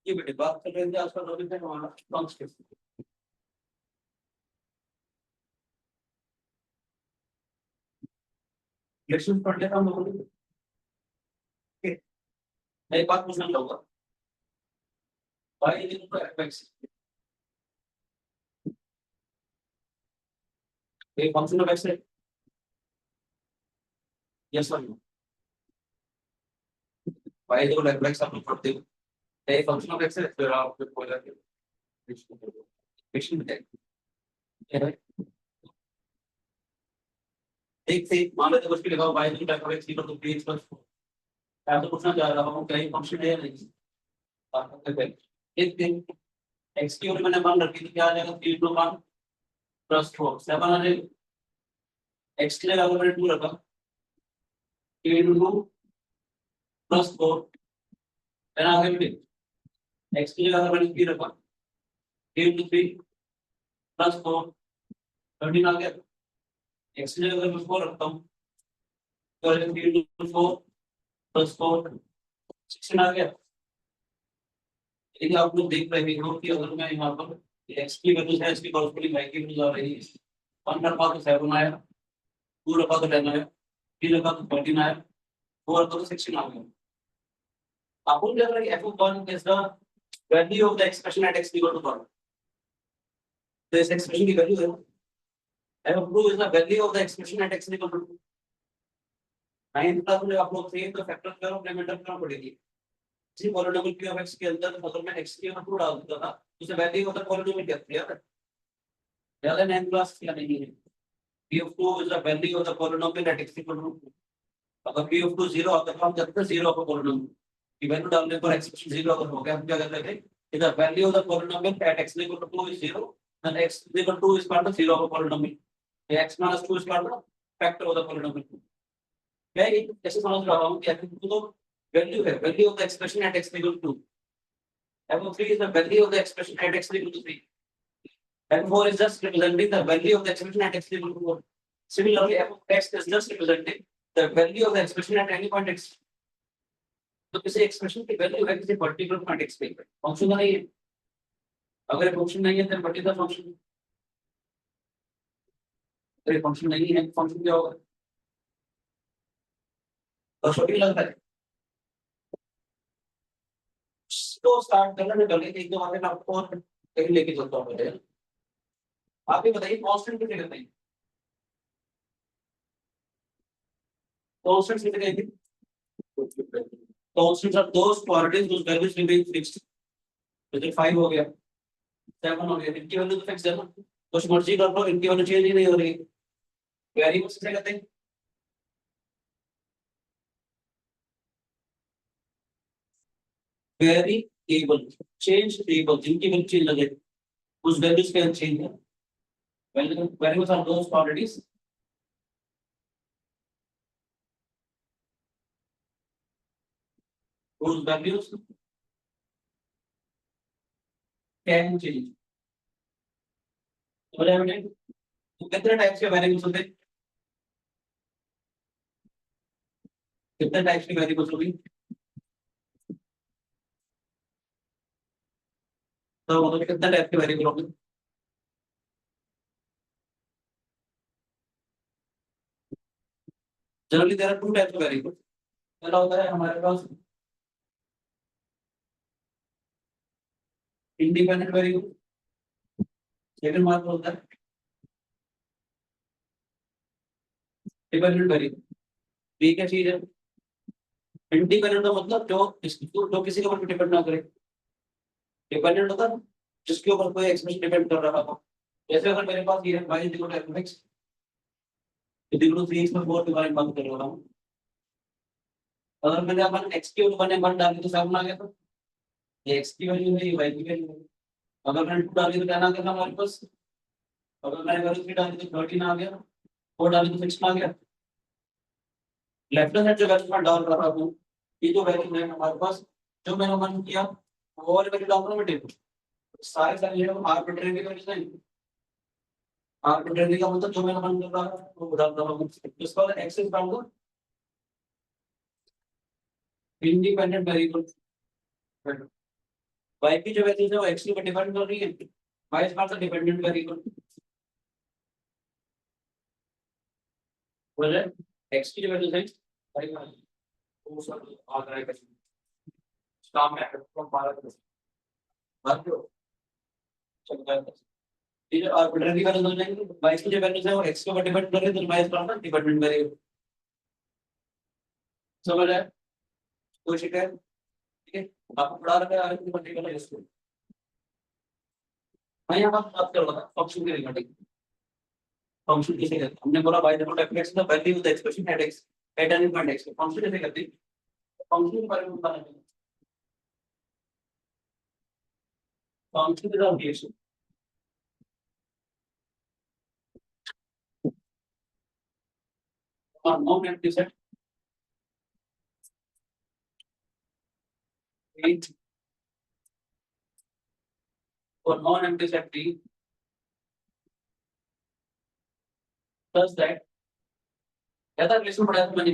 ये बेटे बात कर रहे थे आजकल रवि थे हमारा लॉन्च के इलेक्शन पढ़ लेता हूँ लोगों ने। मैं एक बात पूछना चाहूंगा भाई ये तो एफएक्स ये फंक्शन ऑफ एक्स है यस और नो भाई देखो एफएक्स आप लोग पढ़ते हो ये फंक्शन ऑफ एक्स है फिर आप फिर बोला कि इक्वेशन में है एक से मान लेते कुछ भी लिखा हो भाई तो type of x equal to B X plus मैं तो पूछना चाह रहा हूँ क्या ये फंक्शन है या नहीं आप कहते हैं एक दिन एक्स की और मैंने मान रखी थी क्या आ जाएगा 3 2 1 प्लस 4 7 आ जाएगा एक्स के लिए अगर मैंने 2 रखा 3 2 प्लस 4 है ना आगे भी एक्स की जगह अगर मैंने 3 रखा 3 2 3 प्लस 4 13 आ गया एक्स की जगह अगर मैं 4 रखता हूँ तो 3 2 4 प्लस 4 16 आ गया लेकिन आप लोग देख रहे हो कि अगर मैं यहाँ पर एक्स की वैल्यू है इसकी कॉरस्पॉन्डिंग वाई की वैल्यू आ रही है 1 रखा तो 7 आया 2 रखा तो 10 आया 3 रखा तो 14 आया 4 रखा तो 16 आ गया आपको क्या लग रहा है f(1) is the value of the expression at x equal to 1 तो इस एक्सप्रेशन की वैल्यू है f(2) is the value of the expression at x equal to 2 9 class में आप लोग थे तो फैक्टर करो रिमाइंडर करना पड़ेगी इसी पॉलिनोमियल p of x के अंदर अगर मैं x की वैल्यू 2 डाल देता था तो उसे वैल्यू ऑफ द पॉलिनोमियल क्या था याद है 9 क्लास क्या नहीं है p of 2 is the value of the polynomial at x equal to 2 अगर p of 2 0 आता तो हम कहते थे 0 ऑफ पॉलिनोमियल की वैल्यू डालने पर एक्सप्रेशन 0 अगर हो गया हम क्या कहते थे if the value of the polynomial at x equal to 2 is 0 then x equal to 2 is called the 0 of a polynomial x minus 2 is called the factor of the polynomial मैं ये कैसे समझ रहा हूँ कि f(2) तो value है value of the expression at x equal to 2 f(3) is the value of the expression at x equal to 3 f(4) is just representing the value of the expression at x equal to 4 similarly f of x is just representing the value of the expression at any point x तो किसी expression की value है किसी particular point x पे function नहीं है अगर function नहीं है तो पर्टिकुलर फंक्शन अगर फंक्शन नहीं है फंक्शन क्या होगा तो छोटी लगता है तो स्टार्ट करने से पहले एक दो बातें मैं आपको और कहीं लेके चलता हूँ पहले आप ही बताइए कांस्टेंट कितने करते हैं कांस्टेंट कितने हैं constants are those quantities whose values remain fixed तो 5 हो गया 7 हो गया इनकी वैल्यू तो फिक्स है ना कुछ मर्जी कर लो इनकी वैल्यू चेंज ही नहीं हो रही वेरिएबल्स किसे कहते हैं वेरिएबल चेंज वेरिएबल जिनकी वैल्यू चेंज लगे उस वैल्यूज के चेंज है variables are those quantities whose values can change समझ आया बेटे तो कितने टाइप्स के वेरिएबल्स होते हैं कितने टाइप्स के वेरिएबल्स होते हैं तो मतलब कितने टाइप के वेरिएबल होते हैं generally there are two types of variable पहला होता है हमारे पास इंडिपेंडेंट वेरिएबल सेकंड मार्क होता है डिपेंडेंट वेरिएबल ये क्या चीज है इंडिपेंडेंट का मतलब जो किसी के ऊपर डिपेंड ना करे डिपेंडेंट होता है जिसके ऊपर कोई एक्सप्रेशन डिपेंड कर रहा हो जैसे अगर मेरे पास ये है y equal to fx equal to 3x में 4 के बारे में बात कर रहा हूँ अगर मैंने अपन x की वैल्यू 1 डाली तो 7 आ गया था ये x की वैल्यू है ये y की वैल्यू है अगर मैंने 2 डाली तो 10 आ गया था हमारे पास अगर मैंने वैल्यू 3 डाली तो 13 आ गया 4 डाली तो 16 आ गया लेफ्ट हैंड जो वैल्यू मैं डाल रहा हूँ ये जो वैल्यू है हमारे पास जो मैंने मन किया वो वाली वैल्यू डाल रहा हूँ मैं टेबल सारे सारे जो आर्बिट्रेरी वैल्यूज हैं आर्बिट्रेरी का मतलब जो मैंने मन कर रहा है वो डाल रहा हूँ इसका एक्सेस डालूंगा इंडिपेंडेंट वेरिएबल y की जो वैल्यूज है वो x के ऊपर डिपेंड कर रही है, y is not the dependent variable. बोले x की जो वैल्यूज है y का वो सब आ रहा है कैसे स्टार में तो 12 बात जो चलता है ये जो आर्बिट्ररी वैल्यूज हो जाएंगे, y की जो वैल्यूज है वो x के ऊपर डिपेंड कर रही है, तो y is not the dependent variable. समझ आया? कोई शिकायत? ठीक है, आपको पढ़ा रखा है आगे की पर्टिकुलर इसको। मैं यहाँ बात कर रहा था फंक्शन के रिगार्डिंग। फंक्शन किसे कहते हैं? हमने बोला y equal to f(x) the value of the expression at x at any point x। Function कैसे कहते हैं? फंक्शन के बारे में बताना चाहिए। फंक्शन इज अ रिलेशन और नॉन एम्प्टी सेट A और non empty set B such that ऐसा रिलेशन पढ़ा था मैंने,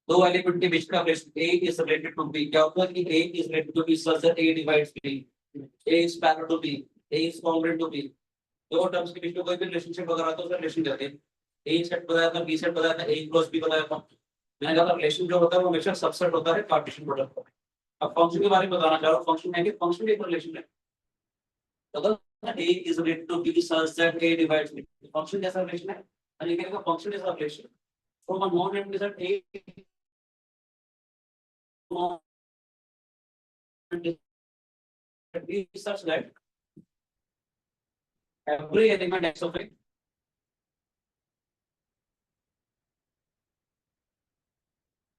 दो एलिमेंट के बीच का relation A is related to B। क्या होता है कि A is related to B such that A divides B, A is parallel to B, A is congruent to B। दो टर्म्स के बीच में कोई भी रिलेशनशिप वगैरह आता है उसे रिलेशन कहते हैं। A सेट बताया था, B सेट बताया था, A क्रॉस B बताया था। मैंने कहा रिलेशन जो होता है वो हमेशा सबसेट होता है पार्टीशन प्रोडक्ट का। अब फंक्शन के बारे में बताना चाह रहा हूँ। फंक्शन है कि फंक्शन एक रिलेशन है, अगर A is related to B such that A divides B, function कैसा रिलेशन है? यानी कि function is a relation from a non-empty set A non-empty set B such that every element x of A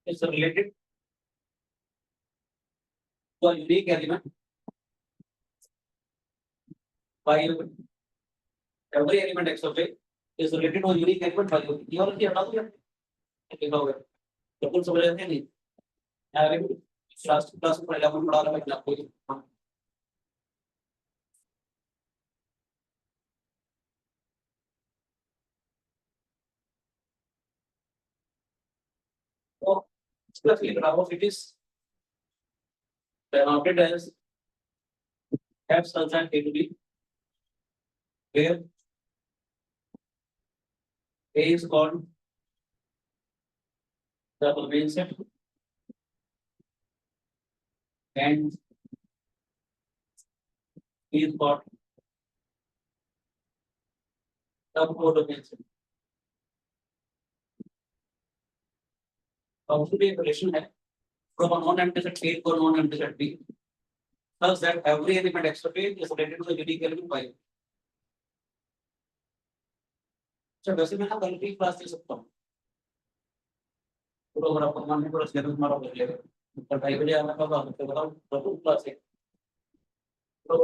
is related to a unique element by every element x of A is related to a unique element by ये वाला क्या हटा दो यार, लिखा हुआ है तो कुछ समझ आते नहीं यार। क्लास क्लास में पढ़ा रहा मैं आपको। तो इसका लिख रहा हूँ, it is denoted as f such that A to B where A is called the domain set and B is called the codomain set। Function एक रिलेशन है from a non-empty set A to a non-empty set B such that every element x of A is related to the unique element y। अच्छा वैसे मैं ना कल की class दे सकता हूँ, तो अगर आपको मान लीजिए पूरा सिलेबस हमारा हो जाएगा तो 2:30 बजे आना होगा, तो बताओ तो क्लास है तो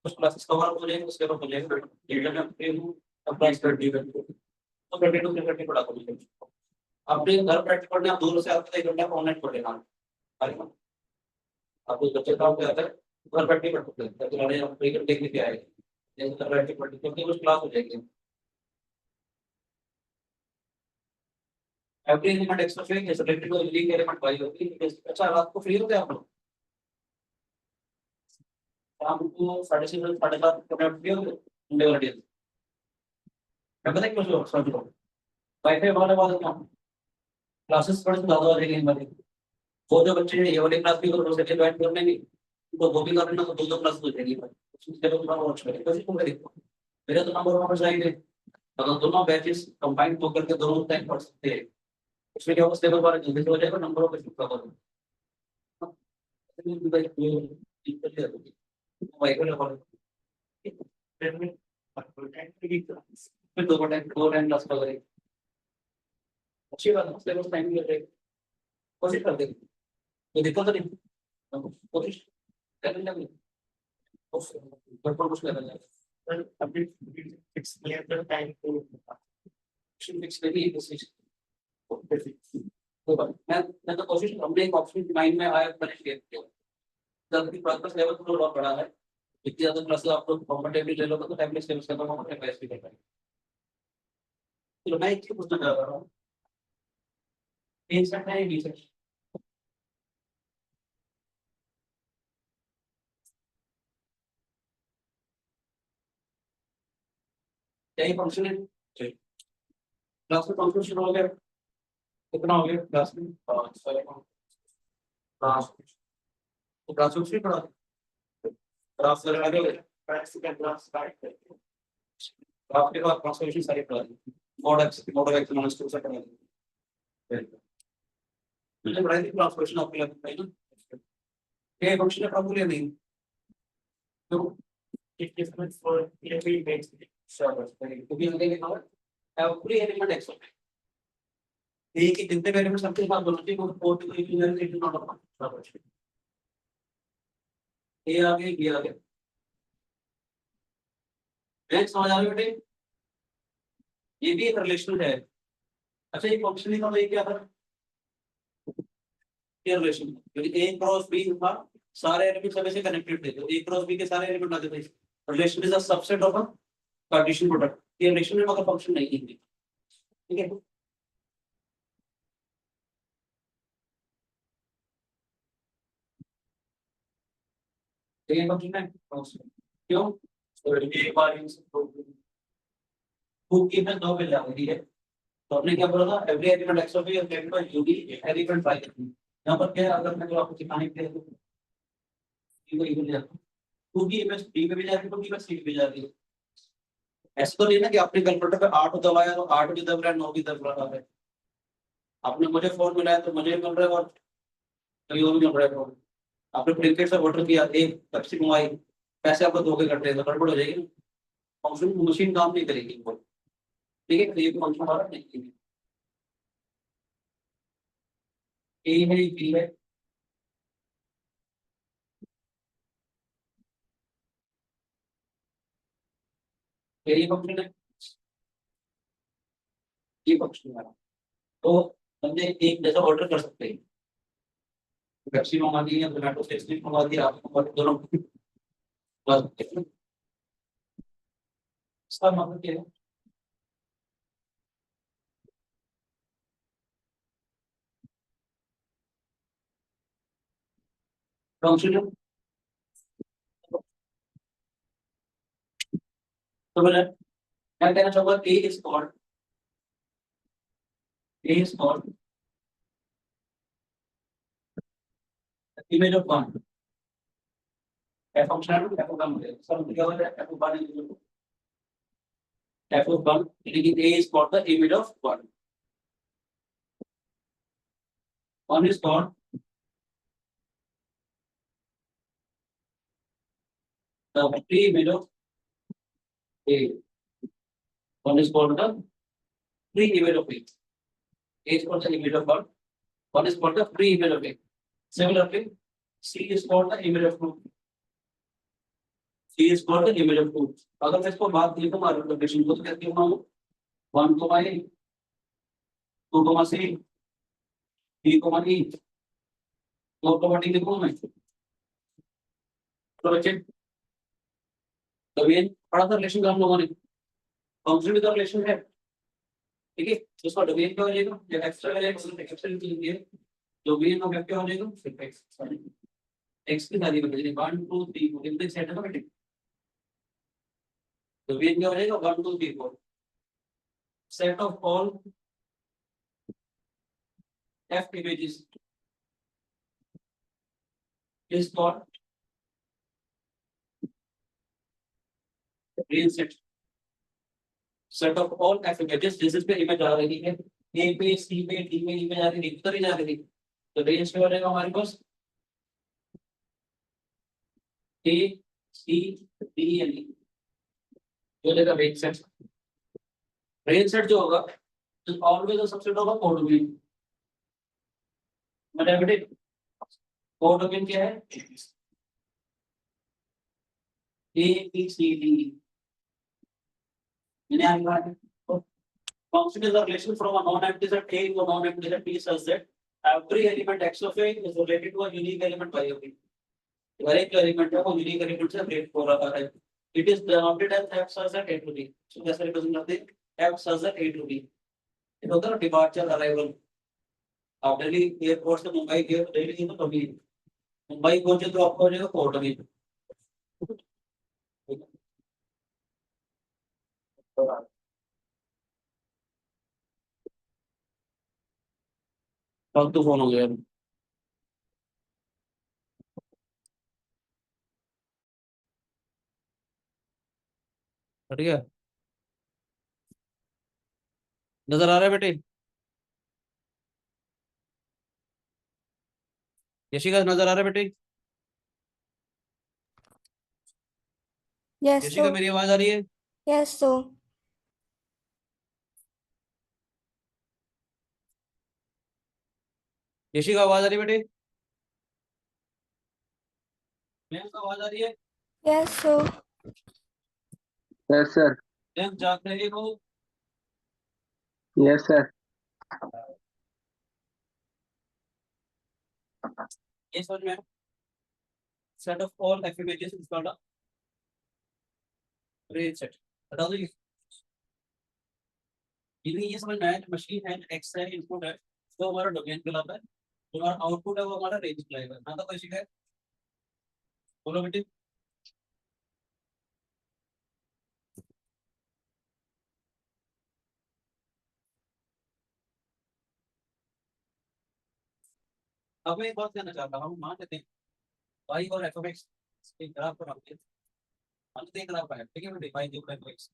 कुछ क्लासेस कवर हो जाएंगे, उसके बाद हो जाएगा डेटा में फ्री हूँ अब क्लास कर दी तो 32 से 30 पढ़ा करूँ। अपने घर प्रैक्टिस पढ़ने आप दूर से आते 1 घंटा ऑनलाइन पढ़ लेना है। आप उस बच्चे काम क्या आता है घर बैठ के पढ़ सकते हैं, तुम्हारे हम क्रिकेट देखने के आए जैसे घर बैठ के पढ़ क्योंकि कुछ क्लास हो जाएगी। Every element X of A is related to लीग एलिमेंट वाई होती है। अच्छा रात को फ्री होते हैं आप लोग? शाम को 6:30 7:30 फ्री होते हैं संडे वाले दिन? मैं पता है क्यों समझ लो वाईफाई वाले वाले काम क्लासेस थोड़े से ज्यादा हो जाएंगे हमारे। वो जो बच्चे ये वाली क्लास भी करो सेकंड ज्वाइन कर लेंगे तो वो भी कर लेना तो दो क्लास हो जाएगी। उसके बाद थोड़ा वॉच करें कैसे तुम देखो मेरे तो नंबर वहां जाएंगे, अगर दोनों बैचेस कंबाइन होकर के दोनों टाइम पढ़ सकते हैं उसमें क्या होगा स्टेबल बार जल्दी से हो जाएगा नंबरों पे शिफ्ट कर दो। फिर दो टाइम क्लास करेंगे, अच्छी बात है सिलेबस टाइम लग जाएगा। कोशिश कर देंगे तो दिक्कत तो नहीं, कोशिश कर लेंगे कुछ कर लेंगे अभी फिक्स क्लियर टाइम को फिक्स नहीं है कोई बात मैं तो कोशिश हमने एक ऑप्शन माइंड में आया मैंने शेयर किया जल्दी प्रोग्रेस लेवल तो बहुत बड़ा है, इतनी ज्यादा क्लासेस आप लोग कंफर्टेबली ले लोगे तो टाइमलेस स्टेप्स का हम अपने पैसे भी कर पाएंगे। चलो मैं एक चीज पूछना चाह रहा हूँ, ए सेट है बी सेट? यही फंक्शन है। क्लास में फंक्शन शुरू हो गया, कितना हो गया क्लास में? क्लास तो क्लास में भी पढ़ा, क्लास लगा के क्लास आपके पास ट्रांसफॉर्मेशन सारी पढ़ा दी, मॉडल एक्स माइनस 2 से पढ़ा दी, मैंने पढ़ाई थी ट्रांसफॉर्मेशन आपको लगता है ना, ये फंक्शन है प्रॉब्लम नहीं तो it difference for every base server तो भी हमने लिखा है एवरी एलिमेंट एक्स एक ही जितने वेरिएबल सबके पास बनते हैं वो फोर्थ को इक्विवेलेंट इनटू नॉट ऑफ बराबर ये आ गया ये आ गया नेक्स्ट समझ आ रही है बेटे, ये भी एक रिलेशन है। अच्छा ये फंक्शन ही था तो ये क्या था, ये रिलेशन क्योंकि ए क्रॉस बी था, सारे एलिमेंट सब से कनेक्टेड थे तो ए क्रॉस बी के सारे एलिमेंट आते थे, relation is a subset of a Cartesian product, ये रिलेशन में मगर फंक्शन नहीं है, ठीक है। तो ये फंक्शन है क्यों, तो एक बार इन की में दो मिल जाती है तो आपने क्या बोला था एवरी एलिमेंट एक्स ऑफ ए और capital U D element by यहाँ पर क्या है, अगर मैं जो आपको दिखाने के लिए को इवन ले जाता हूं 2 की इमेज बी में भी जाती है 2 की इमेज सी में भी जाती है, ऐसा तो नहीं ना कि आपने कैलकुलेटर पे 8 दबाया तो 8 भी दब रहा है 9 भी दब रहा है, आपने मुझे फोन मिलाया तो मुझे मिल रहा है और कहीं और भी मिल रहा है फोन, आपने ब्लिंकिट से ऑर्डर किया एक पेप्सी मंगवाई, पैसे आपको 2 के कट रहे हैं तो गड़बड़ हो जाएगी ना, फंक्शन मशीन काम नहीं करेगी वो, ठीक है। तो ये फंक्शन हमारा नहीं है, ए है बी है, ये फंक्शन है, ये फंक्शन है, तो हमने एक जैसा ऑर्डर कर सकते हैं, पेप्सी मंगा दी या जोमेटो से स्नैक मंगा दिया आप दोनों बस, इसका मतलब क्या है, फंक्शन तो मैं कहना चाहूंगा A is called image of one, F function है एफ वन सर क्या हो रहा है एफ वन एफ वन लेकिन A is called the image of one is called the preimage of A, one is called the preimage of A, is called the image of God, one is called the free image of A. Similarly, C is called the image of truth. C is called the image of truth. अगर मैं इसको बात लिखूं multiplication को तो कैसे लिखूंगा, 1 A 2 C 3 E 4 D लिखूंगा मैं, तो बच्चे डोमेन पढ़ा था रिलेशन का हम लोगों ने, फंक्शन भी तो रिलेशन है, ठीक है। तो उसका डोमेन क्या हो जाएगा, जब एक्स्ट्रा वैल्यू सिर्फ एक्सेप्शन के लिए डोमेन का क्या हो जाएगा सिर्फ एक्स, एक्स की सारी वैल्यू 1 2 3 4 इनके सेट है ना बेटे, डोमेन क्या हो जाएगा 1 2 3 4 set of all f images is called real set of all f images, जिस पे इमेज आ रही है ए पे सी पे डी पे इमेज आ रही है इधर ही जा रही है, तो रेंज क्या हो जाएगा हमारे पास ए सी डी एंड ई, जो लेगा रेंज सेट जो होगा तो ऑलवेज सबसेट होगा कोड डोमेन, मतलब बेटे कोड डोमेन क्या है ए बी सी डी, मैंने function is a relation from a non-empty set A to a non-empty set B such that every element x of A is related to a unique element y of A. हर एक element है वो unique element से relate हो रहा है, it is denoted as f such that A to B, so कैसे represent करते हैं f such that A to B, ये होता है ना डिपार्चर अराइवल, आप दिल्ली एयरपोर्ट से मुंबई गए तो दिल्ली तो कभी मुंबई पहुंचे तो आपको हो जाएगा कोर्ट में, फालतू फोन हो गया। हट गया। नजर आ रहा है बेटे? यशिका नजर आ रहा है बेटे? Yes, Yashika so. मेरी आवाज आ रही है? Yes, so. यशिका आवाज आ रही है बेटे? मैम को आवाज आ रही है? Yes, so. Yes sir. Ma'am जाग रही हो? Yes sir. ये समझ में set of all F images is called range set. बता दो ये समझ में आया कि मशीन है, एक्स है, इनपुट है, तो हमारा डोमेन कहलाता है, तो हमारा आउटपुट है वो हमारा रेंज कहलाएगा। ना तो कोई शिकायत? बोलो बेटे। अब मैं एक बात कहना चाहता हूँ, मान लेते हैं y और f of x एक ग्राफ पर आपके मान लेते हैं ग्राफ है, ठीक है बेटे, y और f of x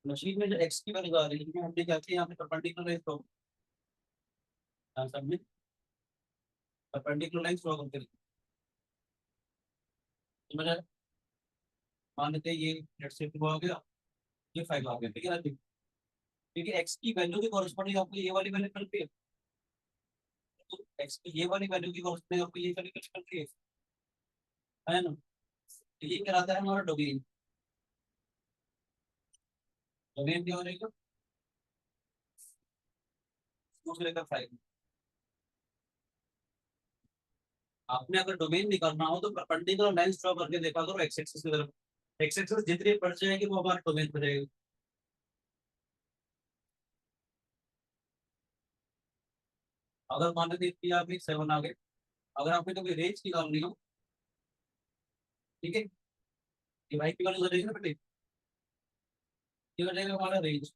मशीन में जो x की वैल्यू आ रही है, हमने क्या किया यहाँ पे परपेंडिकुलर लाइन तो सब में परपेंडिकुलर लाइन ड्रॉ करके समझ आया? मान लेते हैं ये लेट्स से 2 आ गया, ये 5 आ गया, ठीक है ना? क्योंकि x की वैल्यू के कॉरेस्पॉन्डिंग आपको ये वाली वैल्यू मिलती है, तो x की ये वाली वैल्यू की कॉरेस्पॉन्डिंग आपको ये वैल्यू मिलती है ना? तो ये कहलाता है हमारा डोमेन। डोमेन क्या हो जाएगा? दूसरे का 5। आपने अगर डोमेन निकालना हो तो परपेंडिकुलर लाइंस ड्रॉ करके देखा करो एक्स एक्सिस की तरफ। एक्स एक्सिस जितनी बढ़ जाएगी वो हमारा डोमेन पर जाएगी। अगर मान लीजिए कि आप 7 आ गए, अगर आपको तो कोई रेंज निकालनी हो, ठीक है, ये भाई की वैल्यू रहेगी ना बेटे, ये हो जाएगा हमारा रेंज।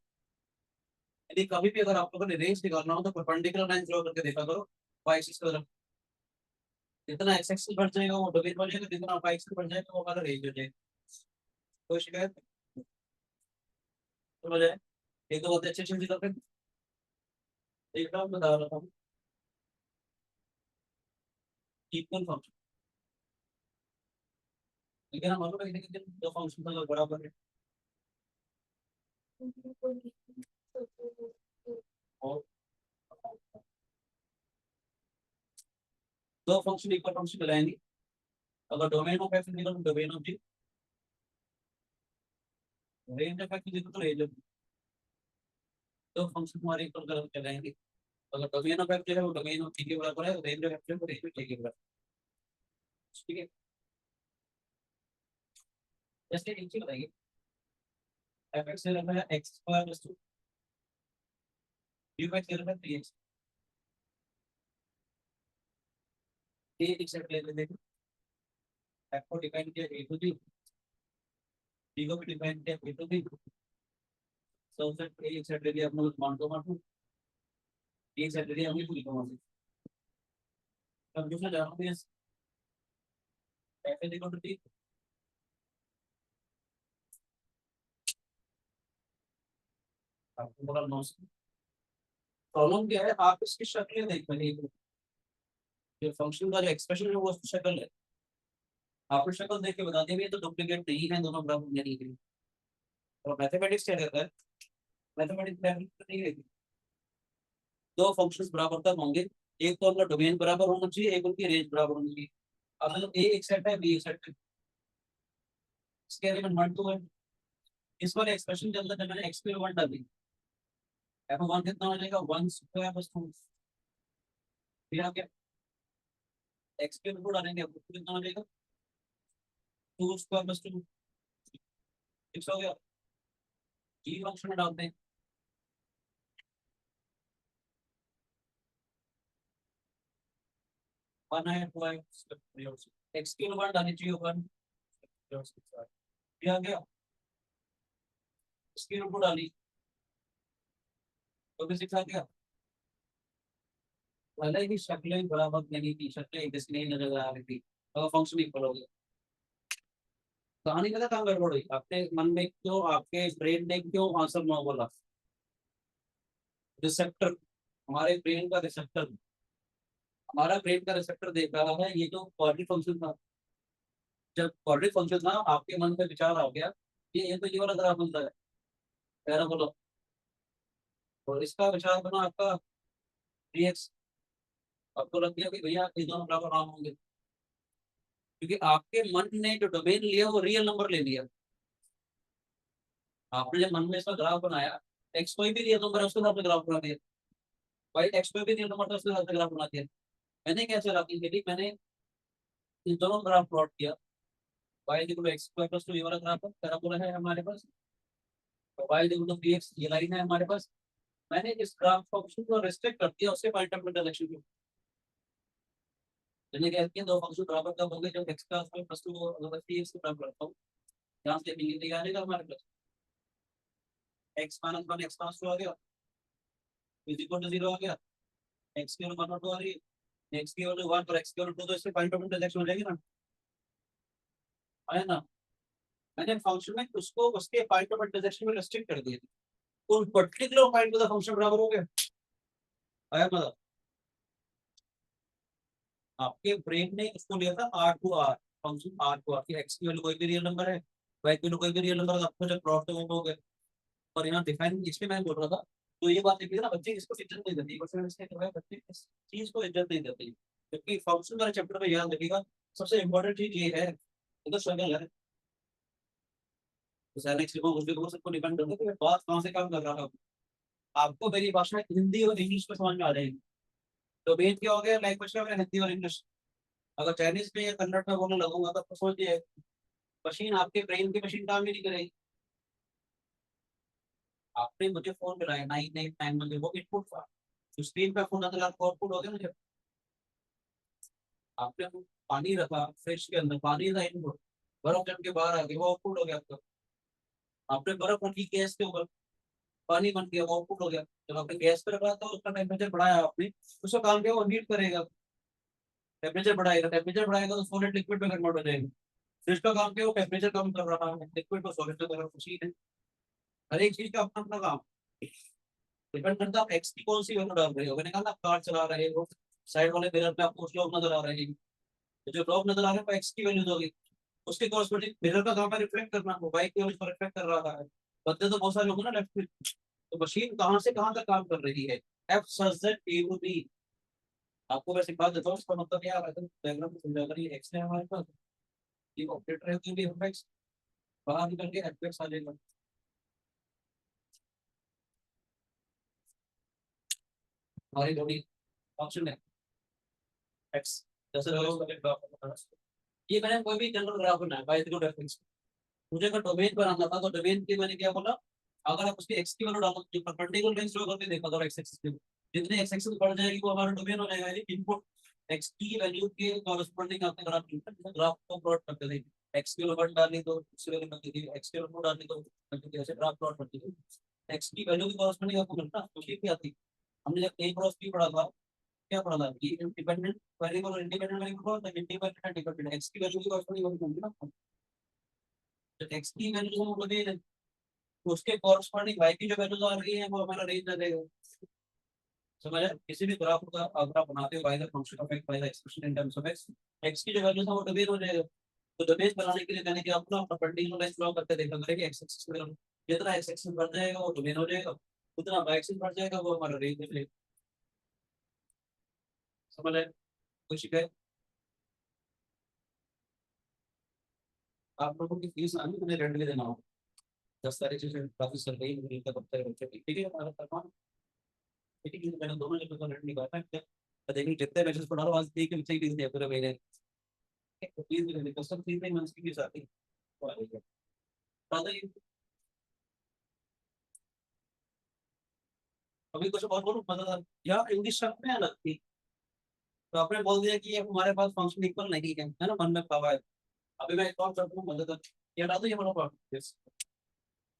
यदि कभी भी अगर आपको अगर रेंज निकालना हो तो परपेंडिकुलर लाइन ड्रॉ करके देखा करो वाई एक्सिस की तरफ। जितना एक्स एक्सिस बढ़ जाएगा वो डोमेन बन जाएगा, जितना वाई एक्सिस बढ़ जाएगा वो हमारा रेंज हो जाएगा। कोई शिकायत? समझ आए? एक दो बातें अच्छी अच्छी करते हैं। एक बार बता रहा था इक्वल फंक्शन, लेकिन हम मालूम है कि दो फंक्शन का बराबर है और दो फंक्शन इक्वल फंक्शन बनाएंगे। अगर डोमेन ऑफ एक्स निकल domain of G, range of X निकल तो रेंज ऑफ, दो फंक्शन हमारे इक्वल कर चलाएंगे। अगर डोमेन ऑफ एक्स जो है वो डोमेन ऑफ जी के बराबर है, रेंज ऑफ एक्स जो है वो रेंज ऑफ जी के बराबर है। ठीक है, जैसे नीचे बताइए एफ एक्स बराबर है x square plus 2 you x बराबर है 3x। ये एक सेट ले लेते हैं, एफ को डिफाइन किया a टू b, b को भी डिफाइन किया a टू b, सब सेट a एक सेट ले लिया अपने मान को मान, एक सेट ले लिया हमने पूरी को मान। अब दूसरा जानते हैं f इक्वल टू t। आपको बोला 9। प्रॉब्लम क्या है, आप इसकी शक्ल देख पहले, जो फंक्शन का जो एक्सप्रेशन है वो उसकी शक्ल है, आपको शक्ल देख के बता देंगे तो डुप्लीकेट नहीं है, दोनों बराबर नहीं है। और मैथमेटिक्स क्या कहता है, मैथमेटिक्स नहीं है, दो फंक्शंस बराबर तक होंगे, एक तो उनका डोमेन बराबर होना चाहिए, एक उनकी रेंज बराबर होनी चाहिए। अब मतलब ए एक सेट है, बी एक सेट है, इसके एलिमेंट 1 2 है, इस वाले एक्सप्रेशन के अंदर जब मैंने एक्स पे 1 डाली, एफ 1 कितना हो जाएगा 1 स्क्वायर प्लस 2, फिर आप क्या एक्स पे 2 डालेंगे, अब कितना हो जाएगा 2 स्क्वायर प्लस 2, फिक्स हो गया। जी फंक्शन में डालते हैं, वन है 2 है, एक्स की 1 डालनी चाहिए 1, क्या आ गया इसकी इनपुट डाली तो भी सिखा दिया। भले ही शक्लें बराबर नहीं थी, शक्लें एक जैसी नहीं नजर आ रही थी, तो फंक्शन इक्वल हो गया। कहानी पता कहाँ गड़बड़ हुई, आपके मन में क्यों, आपके ब्रेन ने क्यों आंसर नो बोला? रिसेप्टर, हमारे ब्रेन का रिसेप्टर, हमारा ब्रेन का रिसेप्टर देख रहा है ये जो क्वाड्रेटिक फंक्शन था। जब क्वाड्रेटिक फंक्शन था आपके मन में विचार आ गया ये तो ये वाला ग्राफ बनता है, पैराबोला, और इसका विचार बना आपका 3x। आपको लग गया कि भैया ये दोनों बराबर नाम होंगे, क्योंकि आपके मन ने जो डोमेन लिया वो रियल नंबर ले लिया। आपने जब मन में इसका ग्राफ बनाया, एक्स कोई भी रियल नंबर है उसके साथ में ग्राफ बना दिया, वाई एक्स कोई भी रियल नंबर था उसके साथ में ग्राफ बना दिया। मैंने क्या चला की, मैंने इन दोनों ग्राफ प्लॉट किया। Y equal X square plus 2 ये वाला ग्राफ है, पैराबोला है हमारे पास। तो वाई इक्वल टू 3x ये लाइन है हमारे पास। मैंने इस ग्राफ फंक्शन को रेस्ट्रिक्ट कर दिया उसके पॉइंट ऑफ इंटरसेक्शन को। मैंने क्या किया, दो फंक्शन बराबर कब होंगे, जब एक्स का स्क्वायर प्लस 2 अगर 3x को बराबर रखता हूँ, यहाँ से मिलने आ जाएगा हमारे पास, एक्स माइनस 1 एक्स माइनस 2 आ गया, इज इक्वल टू 0 आ गया, एक्स की वैल्यू 1 और 2 आ रही है, एक्स की वैल्यू 1 और एक्स की वैल्यू 2, तो इससे पॉइंट ऑफ इंटरसेक्शन हो जाएगी ना, आया ना। मैंने फंक्शन में उसको उसके पॉइंट ऑफ इंटरसेक्शन में रेस्ट्रिक्ट कर दिया, तो उन पर्टिकुलर पॉइंट पे फंक्शन बराबर हो गया। आया मतलब, आपके ब्रेन ने इसको लिया था R to R, function R to R, X की वैल्यू कोई भी रियल नंबर है, वाई की वैल्यू कोई भी रियल नंबर है, आपको जब क्रॉस हो गए। और यहाँ डिफाइन इसलिए मैं बोल रहा था, तो ये बात देखिए ना, बच्चे इसको इज्जत नहीं देती, बच्चे इस चीज को इज्जत नहीं देती, क्योंकि फंक्शन वाले चैप्टर में याद रखिएगा सबसे इंपॉर्टेंट चीज ये है, तो स्ट्रगल है। तो सैनिक को उस भी सबको डिपेंड करता है कि मैं बात कहाँ से काम कर रहा हूँ। आपको मेरी भाषा हिंदी और इंग्लिश में समझ में आ जाएगी। तो मेन क्या हो गया, लैंग्वेज का मेरा हिंदी और इंग्लिश। अगर चाइनीज में या कन्नड़ में बोलने लगूंगा तो आपको सोचिए, मशीन आपके ब्रेन की मशीन काम ही नहीं करेगी। आपने मुझे फोन मिलाया 989 में, वो इनपुट था, जो स्क्रीन पे फोन नजर आपको आउटपुट हो गया ना। जब आपने पानी रखा फ्रिज के अंदर, पानी था इनपुट, बर्फ जम के बाहर आ गया वो आउटपुट हो गया आपका। आपने बर्फ रखी गैस के ऊपर, पानी बन गया वो आउटपुट हो गया। जब आपने गैस पे रखा तो उसका टेम्परेचर बढ़ाया आपने, उसका काम क्या, वो हीट करेगा, टेम्परेचर बढ़ाएगा तो सॉलिड लिक्विड में कन्वर्ट हो जाएगा। फ्रिज का काम क्या, वो टेम्परेचर कम कर रहा है, लिक्विड को सॉलिड में कर रहा है। हर एक चीज का अपना अपना काम, डिपेंड करता है आप एक्स की कौन सी वैल्यू डाल रहे हो। मैंने कहा ना कार चला रहे हो, साइड वाले मिरर पे आपको स्लोप नजर आ रहे हैं, तो जो स्लोप नजर आ रहे हैं एक्स की वैल्यू दोगे, उसके कॉरस्पॉन्डिंग मिरर का काम है रिफ्लेक्ट करना, वो बाइक की वैल्यू रिफ्लेक्ट कर रहा है। बदले तो बहुत सारे होंगे ना लेफ्ट में। तो मशीन कहाँ से कहाँ तक काम कर रही है, एफ सज ए टू बी। आपको वैसे बात देता हूँ, इसका मतलब क्या है, डायग्राम में समझा कर, ये एक्स है हमारे पास, ये ऑपरेटर है, तो ये एफ एक्स बाहर निकल के एफ एक्स आ जाएगा। हमारी बॉडी फंक्शन है एक्स, जैसे ये मैंने कोई भी जनरल ग्राफ बनाया बाय रेफरेंस। मुझे अगर डोमेन बनाना था तो डोमेन की मैंने क्या बोला, अगर आप उसकी एक्स की वैल्यू डालो, जो परपेंडिकुलर लाइन ड्रा करके देखा था एक्स एक्सिस पे, जितने एक्स एक्सिस बढ़ जाएगी वो हमारा डोमेन हो जाएगा। इनपुट एक्स की वैल्यू के कॉरस्पॉन्डिंग आपने ग्राफ को प्लॉट करते थे, एक्स की वैल्यू डालनी तो उसकी वैल्यू बनती थी, एक्स की वैल्यू डालनी तो ऐसे ग्राफ प्लॉट करती थी। एक्स की वैल्यू की कॉरस्पॉन्डिंग आपको मिलता तो ठीक भी आती। हमने जब ए क्रॉस बी पढ़ा था, क्या पढ़ा था कि इंडिपेंडेंट वेरिएबल और इंडिपेंडेंट वेरिएबल को इंडिपेंडेंट डिपेंडेंट एक्स की वैल्यू की कॉरस्पॉन्डिंग होगी ना, तो एक्स की वैल्यू हम लोग दे, तो उसके कॉरस्पॉन्डिंग वाई की जो वैल्यूज आ रही है वो हमारा रेंज दे देगा। समझ आया, किसी भी ग्राफ का अगर आप बनाते हो by the function of x by the expression in terms of X, x की जो वैल्यूज है वो डोमेन हो जाएगा। तो डोमेन बनाने के लिए मैंने क्या अपना परपेंडिकुलर लाइन ड्रा करके देखा करेंगे एक्स एक्सिस में, जितना एक्स एक्सिस बढ़ जाएगा वो डोमेन हो जाएगा, उतना वाई एक्सिस बढ़ जाएगा वो हमारा रेंज हो जाएगा। समझ आया, कोई शिकायत? आप लोगों की फीस आनी मैंने रेंट में देना हो, 10 तारीख से काफी चल रही है, मुझे का बच्चे बच्चे ठीक है हमारा तनख्वाह, ठीक है मैंने दोनों जगह का रेंट निकाला है। देखिए जितने मैसेज पढ़ा रहा हूँ आज एक ही बच्चे की फीस दिया पूरे महीने, तो फीस भी नहीं कस्टम फीस नहीं मंथ की फीस आती है, तो आ रही है। पता ही, अभी कुछ और बोलूं मजा यार, इंग्लिश शब्द में अलग थी, तो आपने बोल दिया कि ये हमारे पास फंक्शन इक्वल नहीं है ना, मन में पावा है। अभी मैं एक और शब्द हूँ मदद, ये हटा दो ये मनोपाव।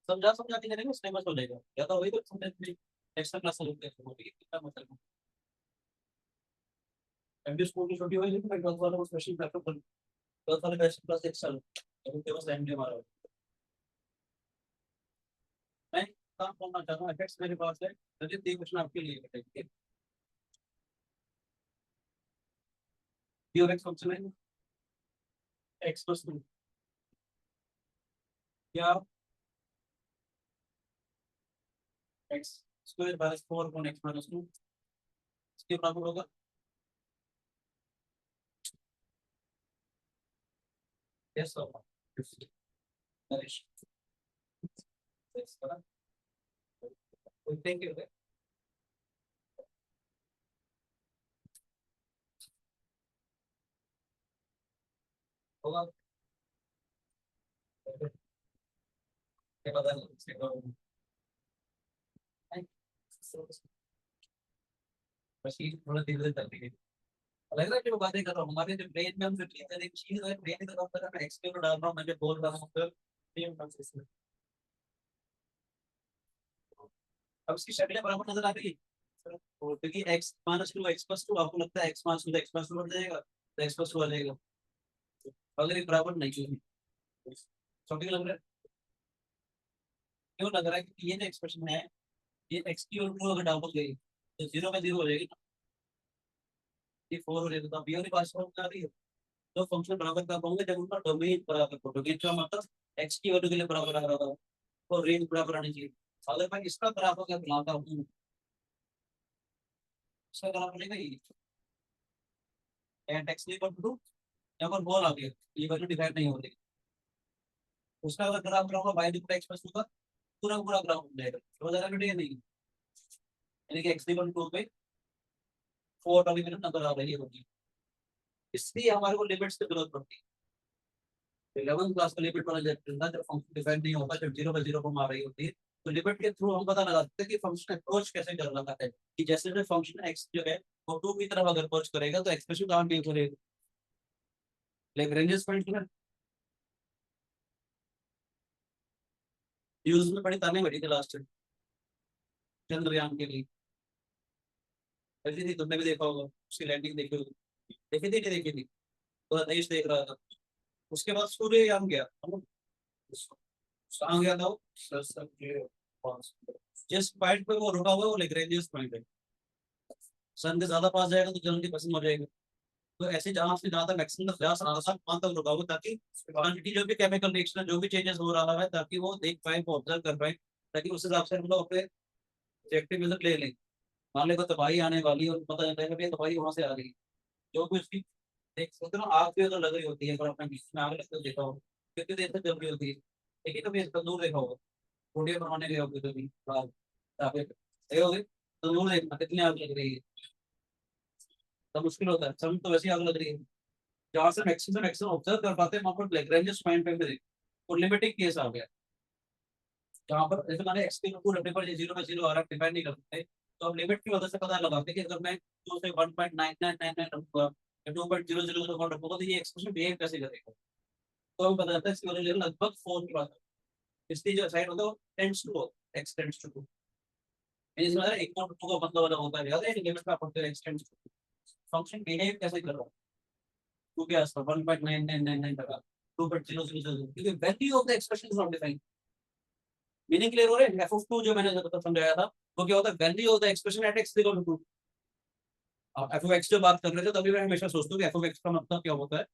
समझा समझा के करेंगे उसने बस हो जाएगा, या तो वही तो समझ में एक्स्ट्रा क्लास लेते हैं वो भी कितना मतलब एमडी स्कूल की छुट्टी हुई लेकिन मैं 12 वाला वो स्पेशल प्रेफर कर 12 वाले बेस्ट क्लास एक साल अभी के बस एमडी हमारा मैं काम करना चाहता हूँ एफएक्स मेरे पास है मुझे 3 क्वेश्चन आपके लिए बताइए प्योर एक्स फंक्शन है एक्स प्लस 2 या x square by 4 upon x minus 2 इसके बराबर होगा यस और नरेश यस करा थैंक यू होगा क्या पता नहीं मशीन थोड़ा धीरे धीरे चल रही है लग रहा है कि मैं बातें कर रहा हूँ हमारे जो ब्रेन में हम जो चीज एक चीज है ब्रेन की तरफ मैं एक्सप्लेन डाल रहा हूँ मैं जो बोल रहा हूँ फिर सेम प्रोसेस में अब इसकी शक्लें बराबर नजर आ रही है क्योंकि x minus two x plus to आपको लगता है x minus two x plus to बढ़ जाएगा तो एक्स प्लस टू आ जाएगा अगर ये बराबर नहीं है समझ लग रहा है क्यों लग रहा है कि ये जो एक्सप्रेशन है ये एक्स की और टू अगर डाउन गई तो जीरो में जीरो हो जाएगी ना ये फोर हो जाएगा तो अब ये वाली बात समझ में आ रही है तो फंक्शन बराबर कब होंगे जब उनका डोमेन बराबर हो डोमेन का मतलब एक्स की वैल्यू के लिए बराबर आ रहा था और रेंज बराबर आनी चाहिए अगर मैं इसका बराबर क्या बुलाता हूँ इसका बराबर नहीं ये एट एक्स इक्वल टू यहाँ पर बॉल आ गया ये वैल्यू डिफाइन नहीं हो रही उसका अगर ग्राफ बनाऊंगा Y equal X plus two का पूरा पूरा ग्राफ बन जाएगा तो जरा बेटे नहीं यानी कि एक्स इक्वल टू पे फोर वाली मेरे नंबर आ रही होगी इसलिए हमारे को लिमिट्स की जरूरत पड़ती है 11th क्लास का लिमिट वाला जब फंक्शन डिफाइन नहीं होता जब जीरो बाई जीरो फॉर्म आ रही होती है तो लिमिट के थ्रू हम पता लगाते हैं कि फंक्शन अप्रोच कैसे कर रहा है कि जैसे जो फंक्शन एक्स जो है वो टू की तरफ अगर अप्रोच करेगा तो एक्सप्रेशन कहाँ पे करेगा लैग्रेंजेस पॉइंट में यूज में बड़ी ताने बड़ी थी लास्ट चंद्रयान के लिए ऐसी थी तुमने भी देखा होगा उसकी लैंडिंग देखी होगी देखी थी नहीं देखी थी तो देश देख रहा था उसके बाद सूर्ययान गया कहाँ गया था वो जिस पॉइंट पे वो रुका हुआ है वो लैग्रेंजियस पॉइंट है सन के ज्यादा पास जाएगा तो जल्दी पसंद हो जाएगा तो ऐसे जहां से जहां तक मैक्सिमम प्रयास आ रहा वहां तक रुका हुआ ताकि क्वांटिटी जो भी केमिकल रिएक्शन जो भी चेंजेस हो रहा है ताकि वो देख पाए वो ऑब्जर्व कर पाए ताकि उस हिसाब से हम लोग अपने ऑब्जेक्टिव मेजर ले लें मान ले को तबाही आने वाली है और पता चलता है कि तबाही वहां से आ रही है जो भी उसकी देख सकते हो आग भी तो लग रही होती है अगर आपने बीच में आग लगते देखा हो कितनी देर तक जल रही होती है लेकिन कभी तंदूर देखा होगा रोटियां बनाने गए होगे कभी बाहर गए होगे तंदूर देखना कितनी आग लग रही है तब मुश्किल होता है सब तो वैसे आग लग रही है जहाँ से मैक्सिमम ऑब्जर्व कर पाते हैं वहां पर लैग्रेंज पॉइंट पे भी और लिमिटिंग केस आ गया जहाँ पर जैसे मैंने एक्स के पूरे पेपर जीरो में जीरो आ रहा है डिपेंड नहीं करते तो हम लिमिट की वजह से पता लगाते हैं कि अगर मैं टू से 1.9999 रखूंगा या 2.00 रखूंगा तो ये एक्सप्रेशन बिहेव कैसे करेगा तो हमें पता चलता है इसकी वजह लगभग फोर की बात है इसलिए जो साइड होता है वो tends to X tends to इसमें एक नोट टू का मतलब वाला होता है याद है लिमिट में पढ़ते हैं X tends to function behave कैसे कर रहा है टू के आसपास 1.9999 तक 2.00 क्योंकि value of the expression is not defined meaning clear हो रहा है एफ ऑफ टू जो मैंने समझाया था वो क्या होता है value of the expression at X equal to आप एफ ऑफ एक्स जो बात कर रहे थे तभी मैं हमेशा सोचता हूँ कि एफ ऑफ एक्स का मतलब क्या होता है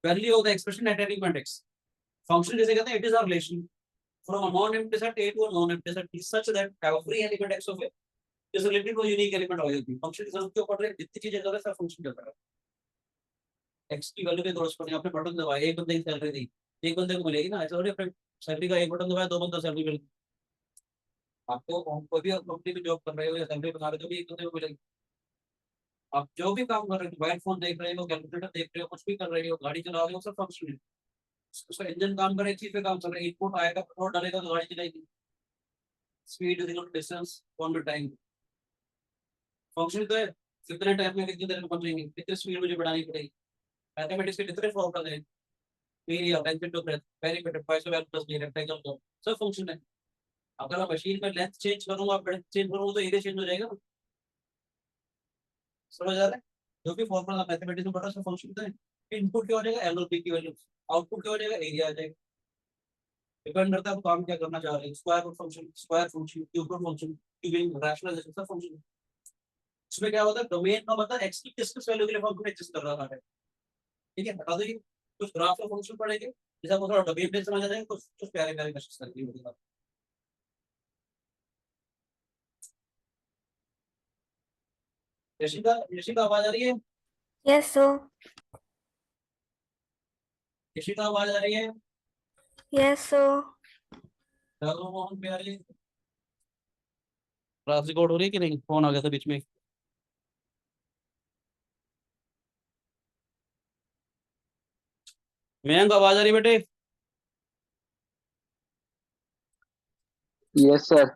value of the expression at any point X function जैसे कहते हैं it is our relation from a non-empty set A to a non-empty set B such that every element x of A is related to a unique element of A. Function की जरूरत क्यों पड़ रही है जितनी चीजें जरूरत है सब फंक्शन चल रहा है x की वैल्यू के कॉरस्पॉन्डिंग आपने बटन दबाया एक बंदे की सैलरी दी एक बंदे को मिलेगी ना ऐसा थोड़ी अपने सैलरी का एक बटन दबाया दो बंदा सैलरी मिलेगी आपको कोई भी कंपनी में जॉब कर रहे हो या सैलरी बना रहे हो तो भी एक बंदे को मिलेगी आप जो भी काम कर रहे हो मोबाइल फोन देख रहे हो कैलकुलेटर देख रहे हो कुछ भी कर रहे हो गाड़ी चला रहे हो सब फंक्शन है उसका इंजन काम करे चीज पे काम चल रहा है इनपुट आएगा पेट्रोल डालेगा तो गाड़ी चलेगी speed is equal to distance on the time function तो है कितने टाइम में कितनी देर में पहुंचेंगे कितनी स्पीड मुझे बढ़ानी पड़ेगी मैथमेटिक्स के कितने फॉर्मूला है area tension to breath perimeter pi square plus B rectangle का सब फंक्शन है अगर मैं मशीन में लेंथ चेंज करूंगा, ब्रेड्थ चेंज करूंगा तो एरिया चेंज हो जाएगा। समझ आ रहा है? जो भी फॉर्मूला मैथमेटिक्स में पढ़ा, फंक्शन होता है, इनपुट क्या हो जाएगा, एल और बी की वैल्यू, आउटपुट क्या हो जाएगा, एरिया आ जाएगा। डिपेंड करता है आप काम क्या करना चाह रहे हैं, square root function, square function, cube root function, cubing, rationalisation, सब फंक्शन। इसमें क्या होता है, डोमेन का मतलब एक्स की किस किस वैल्यू के लिए फंक्शन एग्जिस्ट कर रहा है। ठीक है, बता दो ये कुछ ग्राफ का फंक्शन पढ़ेंगे, जैसे आपको थोड़ा डोमेन पे समझ आ जाएगा, कुछ कुछ प्यारे प्यारे क्वेश्चन करके होगा। यशिका, यशिका आवाज आ रही है? Yes, so. यशिका आवाज आ रही है? Yes, so. चलो मोहन प्यारे, क्लास रिकॉर्ड हो रही है कि नहीं? फोन आ गया था बीच में। मयंक आवाज आ रही है बेटे? Yes sir.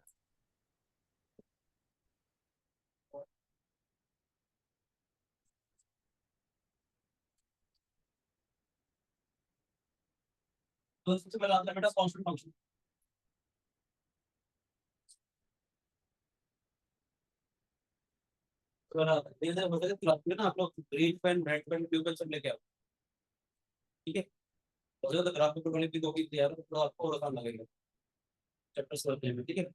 तो सबसे पहला आता है बेटा कांस्टेंट फंक्शन। धीरे धीरे बताते क्लास में ना आप लोग green pen, red pen, blue pen सब लेके आओ। ठीक है, तो ज्यादा ग्राफ पेपर वाली भी दो की तैयार हो तो आपको और आसान लगेगा चैप्टर समझने में। ठीक है,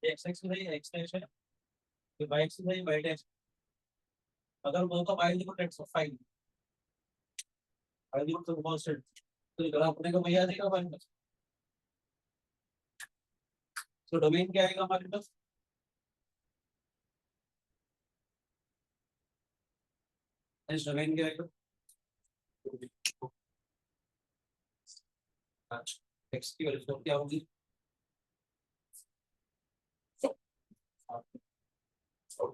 एक्स एक्स है, एक्स एक्स है, फिर वाई एक्स है, वाई एक्स। अगर बोलता Y equal to 5, Y equal to constant, तो ग्राफ अपने को भैया देगा हमारे पास। तो डोमेन क्या आएगा हमारे पास, इस डोमेन क्या आएगा, अच्छा एक्स की वैल्यू क्या होगी,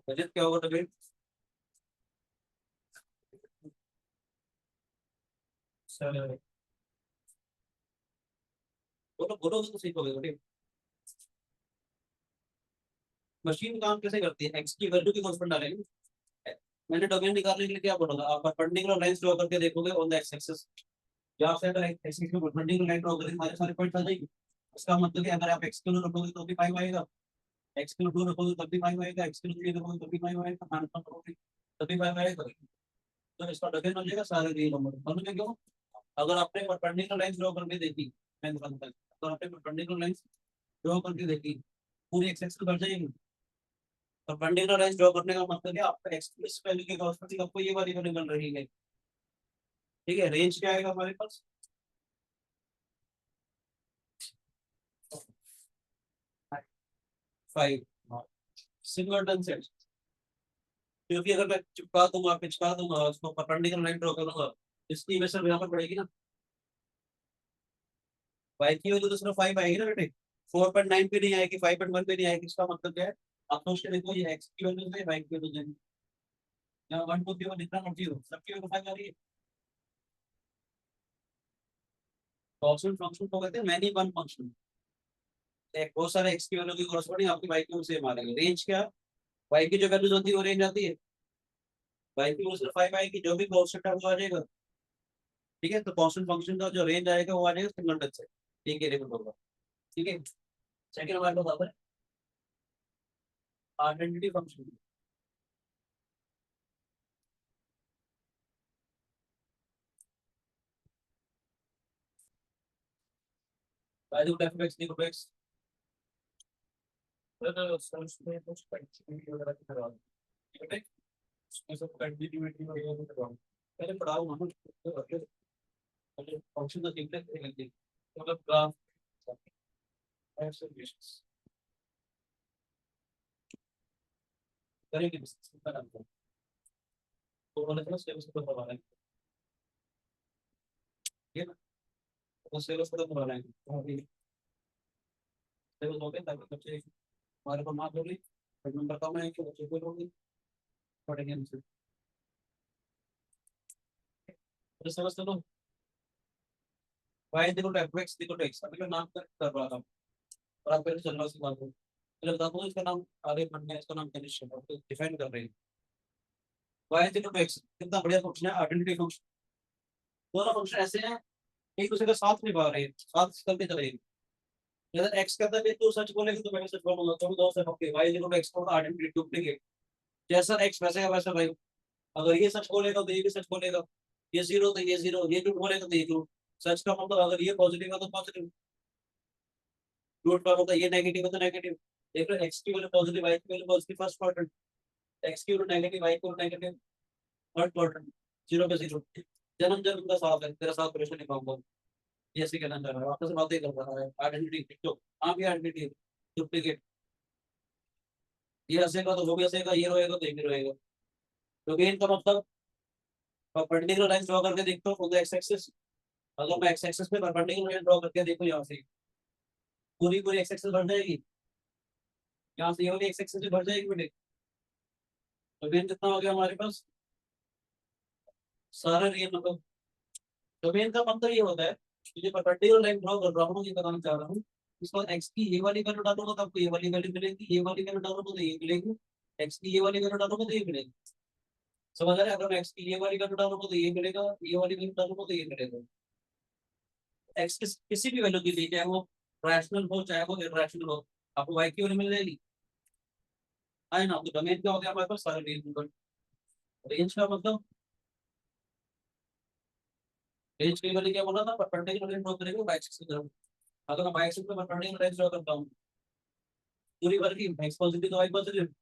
बजट क्या होगा डोमेन, बोलो बोलो तो सीखोगे बेटे। मशीन काम कैसे करती है, एक्स की वैल्यू की कांस्टेंट डालेंगे। मैंने डोमेन निकालने के लिए क्या बोला था, आप परपेंडिकुलर लाइंस ड्रॉ करके देखोगे ऑन द एक्स एक्सिस, या फिर अगर एक्स एक्सिस पे परपेंडिकुलर लाइन ड्रॉ करेंगे हमारे सारे पॉइंट्स आ जाएंगे। उसका मतलब है अगर आप एक्स किलो रखोगे तो भी 5 आएगा, एक्स किलो 2 रखोगे तब भी 5 आएगा, एक्स किलो 3 रखोगे तब भी 5 आएगा, माइनस 1 रखोगे तब भी 5 आएगा। तो इसका डोमेन हो जाएगा सारे रियल नंबर। समझ में क्यों? अगर आपने परपेंडिकुलर लाइंस ड्रॉ करके देखी, मैं बताता हूं, अगर आपने परपेंडिकुलर लाइंस ड्रॉ करके देखी, पूरी एक्स एक्सिस बढ़ जाएगी। परपेंडिकुलर लाइन ड्रॉ करने का मतलब है आपका एक्स प्लस वैल्यू के कॉस्मेटिक आपको ये वाली वैल्यू मिल रही है। ठीक है, रेंज क्या आएगा हमारे पास, 5। सिंगलटन सेट, क्योंकि अगर मैं चिपका दूंगा पिचका दूंगा उसको परपेंडिकुलर लाइन ड्रॉ करूंगा, इसकी वजह यहाँ पर पड़ेगी ना, वाई की वैल्यू तो सिर्फ 5 आएगी ना बेटे, 4.9 पे नहीं आएगी, 5.1 पे नहीं आएगी। इसका मतलब क्या है, आप सोच के देखो ये एक्स की वैल्यू है, वाई की वैल्यू है, या 1 2 3 जितना मर्जी हो, सबकी वैल्यू 5 आ रही है। कांस्टेंट फंक्शन को कहते हैं मैनी वन फंक्शन। एक बहुत सारे एक्स की वैल्यू की कॉरस्पॉन्डिंग आपकी वाई की वैल्यू सेम आ रही है। रेंज क्या, वाई की जो वैल्यूज होती है वो रेंज आती है, वाई की वैल्यू सिर्फ 5 आएगी, जो भी कांस्टेंट है वो आ जाएगा। ठीक है, तो कांस्टेंट फंक्शन का जो रेंज आएगा वो आ जाएगा सिंगल से, ठीक है रिपीट होगा। ठीक है, सेकंड हमारे पास आता है identity function. Value of x equal to X, तो सोर्स में कुछ कंटिन्यूटी वगैरह की करवा दो। ठीक है, इसमें सब कंटिन्यूटी वगैरह की करवा दो। पहले पढ़ाओ हम पहले फंक्शन तो सीखते थे लेकिन मतलब ग्राफ ऐसे करेंगे इसका नाम तो वाले तरह से उसको करवा लेंगे। ठीक है ना, तो सिलेबस खत्म करवा लेंगे, सिलेबस हो गया ताकि बच्चे हमारे को मार्क होगी, नंबर कम है कि बच्चे को होगी, पढ़ेंगे हमसे। तो समझ लो y देखो f x देखो x, अभी मैं नाम कर रहा था और आप पहले चल रहा सी बात है, चलो बता दो इसका नाम आगे बढ़ना है, इसका नाम कनिष्ठ है, तो डिफाइन कर रहे हैं y देखो x, कितना बढ़िया फंक्शन है आइडेंटिटी फंक्शन। दोनों फंक्शन ऐसे हैं एक दूसरे का साथ निभा रहे हैं, साथ चलते चले। जैसे एक्स कहता है तू सच बोलेगा तो मैं सच बोलूंगा, तुम दो से okay Y equal to X का आइडेंटिटी डुप्लीकेट। जैसा एक्स वैसे का वैसा भाई, अगर ये सच बोलेगा तो ये भी सच बोलेगा, ये जीरो तो ये जीरो, ये झूठ बोलेगा तो ये झूठ। सच का मतलब अगर ये पॉजिटिव है तो पॉजिटिव, झूठ का मतलब ये नेगेटिव है तो नेगेटिव। देख लो एक्स की वैल्यू पॉजिटिव, वाई की value positive first quadrant, x की वैल्यू नेगेटिव, वाई की value negative third quadrant, zero पे जीरो। जन्म जन्म का साथ है, तेरा साथ प्रश्न नहीं पाऊंगा। ये ऐसे कहना चाह रहा है, आपस में बातें कर रहा है, आइडेंटिटी तो आप ही आइडेंटिटी डुप्लीकेट। ये हंसेगा तो वो भी हंसेगा, ये रोएगा तो ये भी रोएगा। तो गेन का मतलब परपेंडिकुलर लाइन ड्रॉ करके देखता हूँ एक्स एक्सिस। अगर मैं एक्स एक्सिस पे परपेंडिकुलर लाइन ड्रॉ करके देखो यहाँ से, पूरी पूरी एक्स एक्सिस बढ़ जाएगी, यहाँ से ये वाली एक्स एक्सिस भी बढ़ जाएगी बेटे। तो गेन कितना हो गया हमारे पास, सारा रियल नंबर। डोमेन का मतलब ये होता है कि जो परपेंडिकुलर लाइन ड्रॉ कर रहा हूँ, ये बताना चाह रहा हूँ। इसको एक्स की ये वाली वैल्यू डालूंगा तो आपको ये वाली वैल्यू मिलेगी, ये वाली वैल्यू डालूंगा तो ये मिलेगी, एक्स की ये वाली वैल्यू डालूंगा तो ये मिलेगी। समझ आ रहा है, अगर मैं एक्स की ये वाली वैल्यू डालूंगा तो ये मिलेगा, ये वाली वैल्यू डालूंगा तो ये मिलेगा। एक्स किसी भी वैल्यू दीजिए, चाहे वो रैशनल हो चाहे वो इरेशनल हो, आपको वाई की वैल्यू मिल जाएगी। है ना, तो डोमेन क्या हो गया हमारे पास, सारे रेंज नंबर। रेंज का मतलब, रेंज की वैल्यू क्या बोला था, परपेंडिकुलर लाइन ड्रॉ करेंगे वाई एक्सिस की तरफ। अगर मैं वाई एक्सिस पे परपेंडिकुलर लाइन ड्रॉ करता हूँ, पूरी वर्ग की एक्स पॉजिटिव तो वाई पॉजिटिव,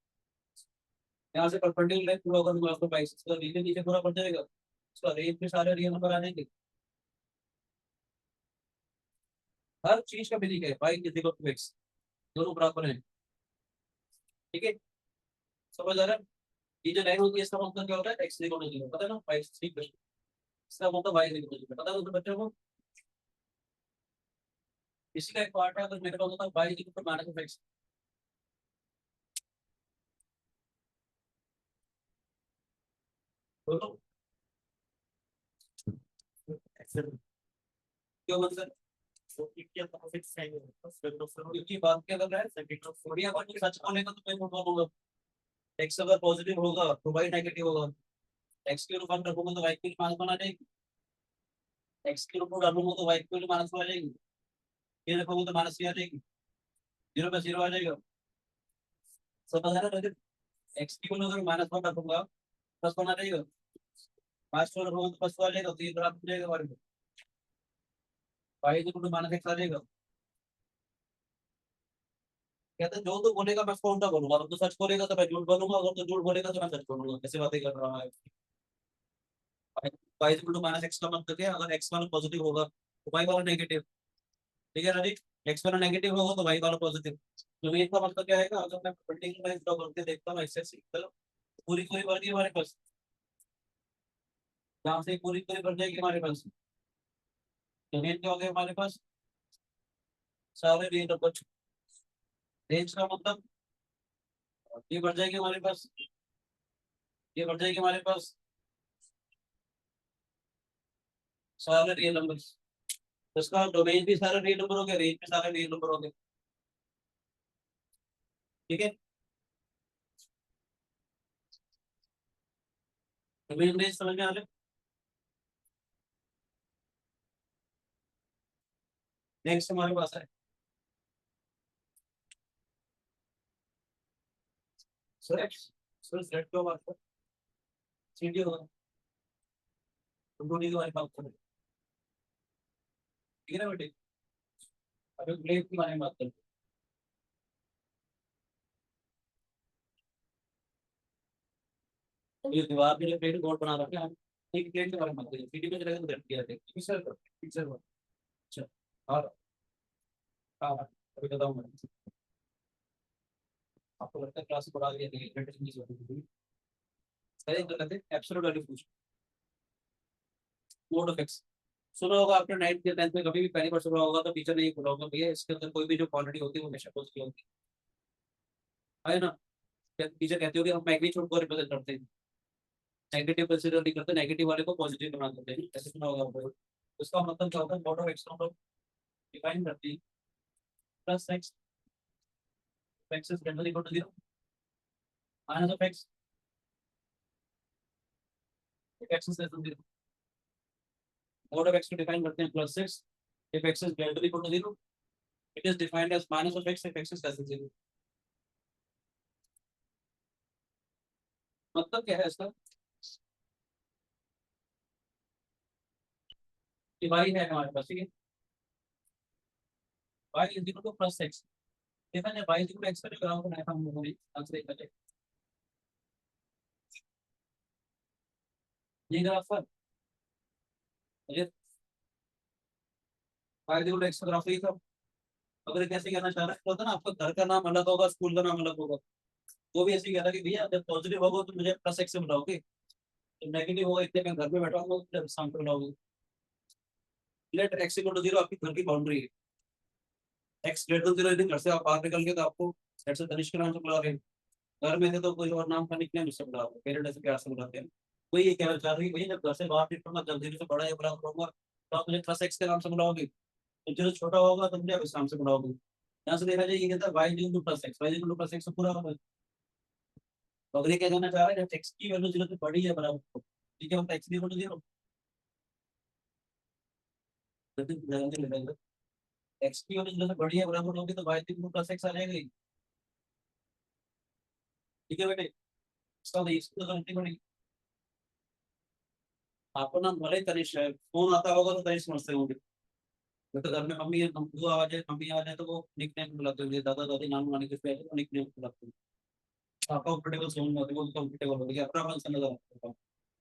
यहाँ से परपेंडिकुलर लाइन ड्रॉ करूंगा आपको वाई एक्सिस का, नीचे नीचे पूरा बढ़ जाएगा, उसका रेंज में सारे रियल नंबर आ जाएंगे। हर चीज का मीनिंग है Y is equal to X, दोनों बराबर हैं। ठीक है, समझ आ रहा है। ये जो लाइन होती है इसका मतलब क्या होता है, एक्स इक्वल टू जीरो, पता है ना, वाई ठीक है, इसका मतलब वाई इक्वल टू जीरो, पता है तो बच्चों को। इसी का एक पार्ट है, अगर मेरे पास होता है Y equal to minus X, बोलो क्यों मतलब, क्योंकि बात क्या कर रहा है, बढ़िया बात है, सच बोलेगा तो मैं झूठ बोलूंगा। एक्स अगर पॉजिटिव होगा तो वाई नेगेटिव होगा, एक्स के ऊपर रखूंगा तो वाई की माइनस बना जाएगी, एक्स के ऊपर डालूंगा तो वाई की माइनस आ जाएगी, ये रखूंगा तो माइनस आ जाएगी, जीरो पे जीरो आ जाएगा। समझ आ रहा है, एक्स की अगर माइनस वन रखूंगा प्लस वन आ जाएगा, पांच को रखूंगा तो प्लस आ जाएगा, तो ये बराबर हो जाएगा हमारे को, Y equal to minus X आ जाएगा। कहते हैं जो तो बोलेगा मैं उसको उल्टा बोलूंगा, अगर तो सच बोलेगा तो मैं झूठ बोलूंगा, अगर तो झूठ बोलेगा तो मैं सच बोलूंगा, कैसे बातें कर रहा है। Y equal to minus X का मतलब क्या है, अगर एक्स वाला पॉजिटिव होगा तो वाई वाला नेगेटिव। ठीक है ना जी, एक्स वाला नेगेटिव होगा तो वाई वाला पॉजिटिव। तो ये इसका मतलब क्या है, अगर मैं परपेंडिकुलर लाइन ड्रॉ करके देखता हूँ एक्स एक्सिस की तरफ, पूरी पूरी बढ़ गई हमारे पास, यहाँ से पूरी पूरी बढ़ जाएगी हमारे पास। तो रेंज क्या हो गया हमारे पास, सारे रेंज नंबर। रेंज का मतलब ये बढ़ जाएगी हमारे पास, ये बढ़ जाएगी हमारे पास सारे रियल नंबर। इसका डोमेन भी सारे रियल नंबर हो गया, रेंज भी सारे रियल नंबर हो गए। ठीक है, डोमेन रेंज समझ में आ रहा है। नेक्स्ट हमारे पास है सर एक्स, सर जेड क्यों बात कर, सीडी होगा, हम दोनों के बारे में बात करें। ठीक है ना बेटे, अभी ब्लेड के बारे में बात करते हैं। ये दीवार पे जो प्लेट बोर्ड बना रखा है, एक प्लेट के बारे में बात करें, सीडी पे चलेगा तो बैठ गया थे पिक्चर पर, पिक्चर पर। अच्छा, और हाँ अभी बताऊँ मैं, आपको लगता है क्लास पढ़ा दिया नहीं, इंग्लिश होती है। पहले तो कहते हैं एब्सोल्यूट वैल्यू पूछ, मोड ऑफ एक्स। सुना होगा आपने नाइन्थ या टेंथ में, कभी भी पहली बार सुना होगा तो टीचर ने ही बोला होगा भैया इसके अंदर कोई भी जो क्वांटिटी होती है वो हमेशा पॉजिटिव होती है ना। टीचर कहती होगी हम मैग्नीट्यूड को रिप्रेजेंट करते हैं, नेगेटिव कंसीडर नहीं करते, नेगेटिव वाले को पॉजिटिव बना देते हैं, ऐसे सुना होगा आपको। उसका मतलब क्या होता है, मोड ऑफ एक्स को डिफाइन करती है plus X, X is greater equal to 0, minus of X, X is less than 0। Mod of X को डिफाइन करते हैं +6 if x is greater than equal to 0 it is defined as minus of x if x is less than 0। मतलब क्या है इसका कि y है हमारे पास, ठीक है, y is equal to +6। देखा जाए y is equal to x का जो ग्राफ बनाया था हम लोगों ने आंसर देखा जाए ये ग्राफ पर ये y is equal to x का ग्राफ, ये था। अगर ये कैसे कहना चाह रहा है तो ना आपका घर का नाम अलग होगा, स्कूल का नाम अलग होगा, वो भी ऐसे ही कह रहा है कि भैया जब पॉजिटिव होगा तो मुझे +6 से मिलाओगे, तो नेगेटिव होगा इतने मैं घर में बैठा हूँ जब शाम को मिलाओगे। लेट x इक्वल टू 0 आपकी घर की बाउंड्री है, x ग्रेटर देन 0 यदि घर से आप बाहर निकल गए तो आपको लेट से तनिष्क के नाम से बुला रहे हैं, घर में थे तो कोई और नाम का निकनेम उससे बुला रहे हैं, पेरेंट ऐसे प्यार से बुलाते हैं। कोई ये कहना चाह रही है भैया जब घर से बाहर निकलूंगा जब 0 से बड़ा या बड़ा होगा तो आप मुझे +x के नाम से बुलाओगे, तो जो छोटा होगा तो मुझे इस नाम से बुलाओगे। यहाँ से देखा जाए ये कहता है y equal to +x, y equal to +x से पूरा होगा। तो अगर ये क्या कहना चाह रहा है जब x की वैल्यू 0 से बड़ी है बराबर, ठीक है, मतलब x इक्वल टू 0 एक्स की वैल्यू 0 से बड़ी है बराबर होगी तो y इक्वल टू +x आ जाएगा ही। ठीक है बेटे, इसका तो इसकी तो गलती बड़ी, आपको ना भले ही तनिष्क है फोन आता होगा तो तनिष्क समझते होंगे, तो घर में मम्मी बुआ आ जाए तो वो निकनेम बुलाते होंगे, दादा दादी नाम वाले के पहले तो निकनेम बुलाते हैं। आपका कंफर्टेबल समझ में आती है वो कंफर्टेबल हो गया, अपना से नजर आता है।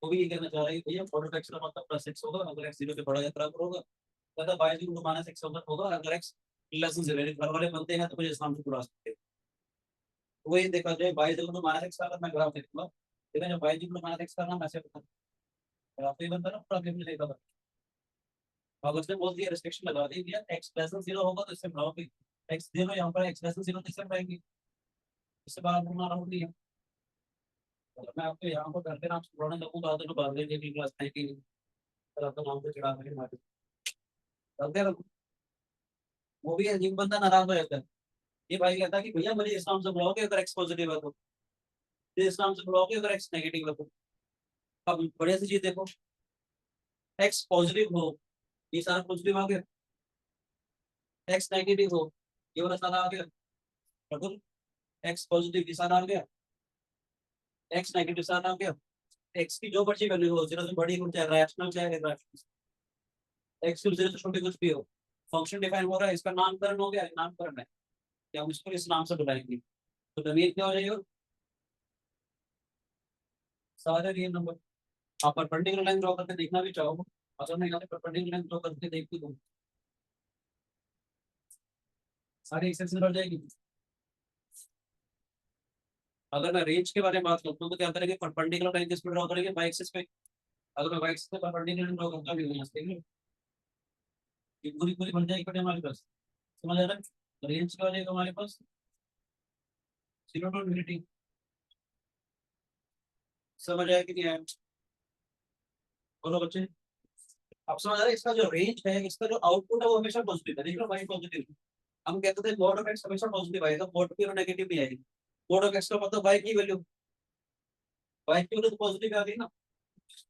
वो भी ये कहना चाह रहा है कि भैया फोर एक्स का मतलब +6 होगा, अगर एक्स 0 से बड़ा या बराबर होगा कहता बाई जी को -x होगा, अगर एक्स लेस देन 0 घर वाले बनते हैं तो मुझे इस नाम से बुला सकते हैं। तो वही देखा जाए बाई जी को -x का अगर मैं ग्राफ देखूंगा, देखा जाए बाई जी को -x का नाम ऐसे बता ग्राफ ही बनता है ना पूरा, हमने देखा था। अब उसने बोल दिया रिस्ट्रिक्शन लगा दी भैया एक्स लेस देन 0 होगा तो इससे बढ़ाओगे, एक्स 0 यहाँ पर एक्स लेस देन 0 तो इससे बढ़ाएंगे, इससे बाहर घूमना रहा नहीं है। अगर मैं आपको यहाँ पर घर के नाम से बुलाने लगूंगा तो बाहर लेने की क्लास है कि सर आपका नाम पे चढ़ा मेरे मारे रखते रखो, वो भी अजीब बंदा नाराज हो जाता है। ये भाई कहता है कि भैया मुझे इस नाम से बुलाओगे अगर एक्स पॉजिटिव है तो, इस नाम से बुलाओगे अगर एक्स नेगेटिव है तो। अब बढ़िया सी चीज देखो, एक्स पॉजिटिव हो ये सारा पॉजिटिव आ गया, एक्स नेगेटिव हो ये वाला सारा आ गया, बिल्कुल एक्स पॉजिटिव ये सारा आ गया, एक्स नेगेटिव सारा आ गया। एक्स की जो मर्जी वैल्यू हो 0 से बड़ी हो चाहे रैशनल चाहे irrational, एक्स की 0 से छोटी कुछ भी हो, फंक्शन डिफाइन हो रहा है, इसका नामकरण हो गया, नामकरण है कि हम इसको इस नाम से बुलाएंगे, तो डोमेन क्या हो जाएगा, सारे रियल नंबर। आप परपेंडिकुलर लाइन ड्रॉ करके देखना भी चाहो, अगर मैं यहाँ पे परपेंडिकुलर लाइन ड्रॉ करके देखती हूँ सारी एक्सेस बढ़ जाएगी। अगर मैं रेंज के बारे में बात करता हूँ तो क्या करेंगे, परपेंडिकुलर लाइन किस पे ड्रॉ करेंगे, वाई एक्सिस पे। अगर मैं वाई एक्सिस पे परपेंडिकुलर लाइन ड्रॉ करता हूँ यहाँ से ये पूरी पूरी बन जाएगी बेटे हमारे पास, समझ आ रहा है। रेंज क्या हो जाएगा हमारे पास 0 टू इनफिनिटी, समझ आया कि नहीं आया, बोलो बच्चे। अब समझ आ रहा है इसका जो रेंज है इसका जो आउटपुट है वो हमेशा पॉजिटिव है, देख लो वाई पॉजिटिव। हम कहते थे मॉड ऑफ एक्स हमेशा पॉजिटिव आएगा, मॉड की नेगेटिव नहीं आएगी। मॉड ऑफ एक्स का मतलब वाई की वैल्यू तो पॉजिटिव आ गई ना,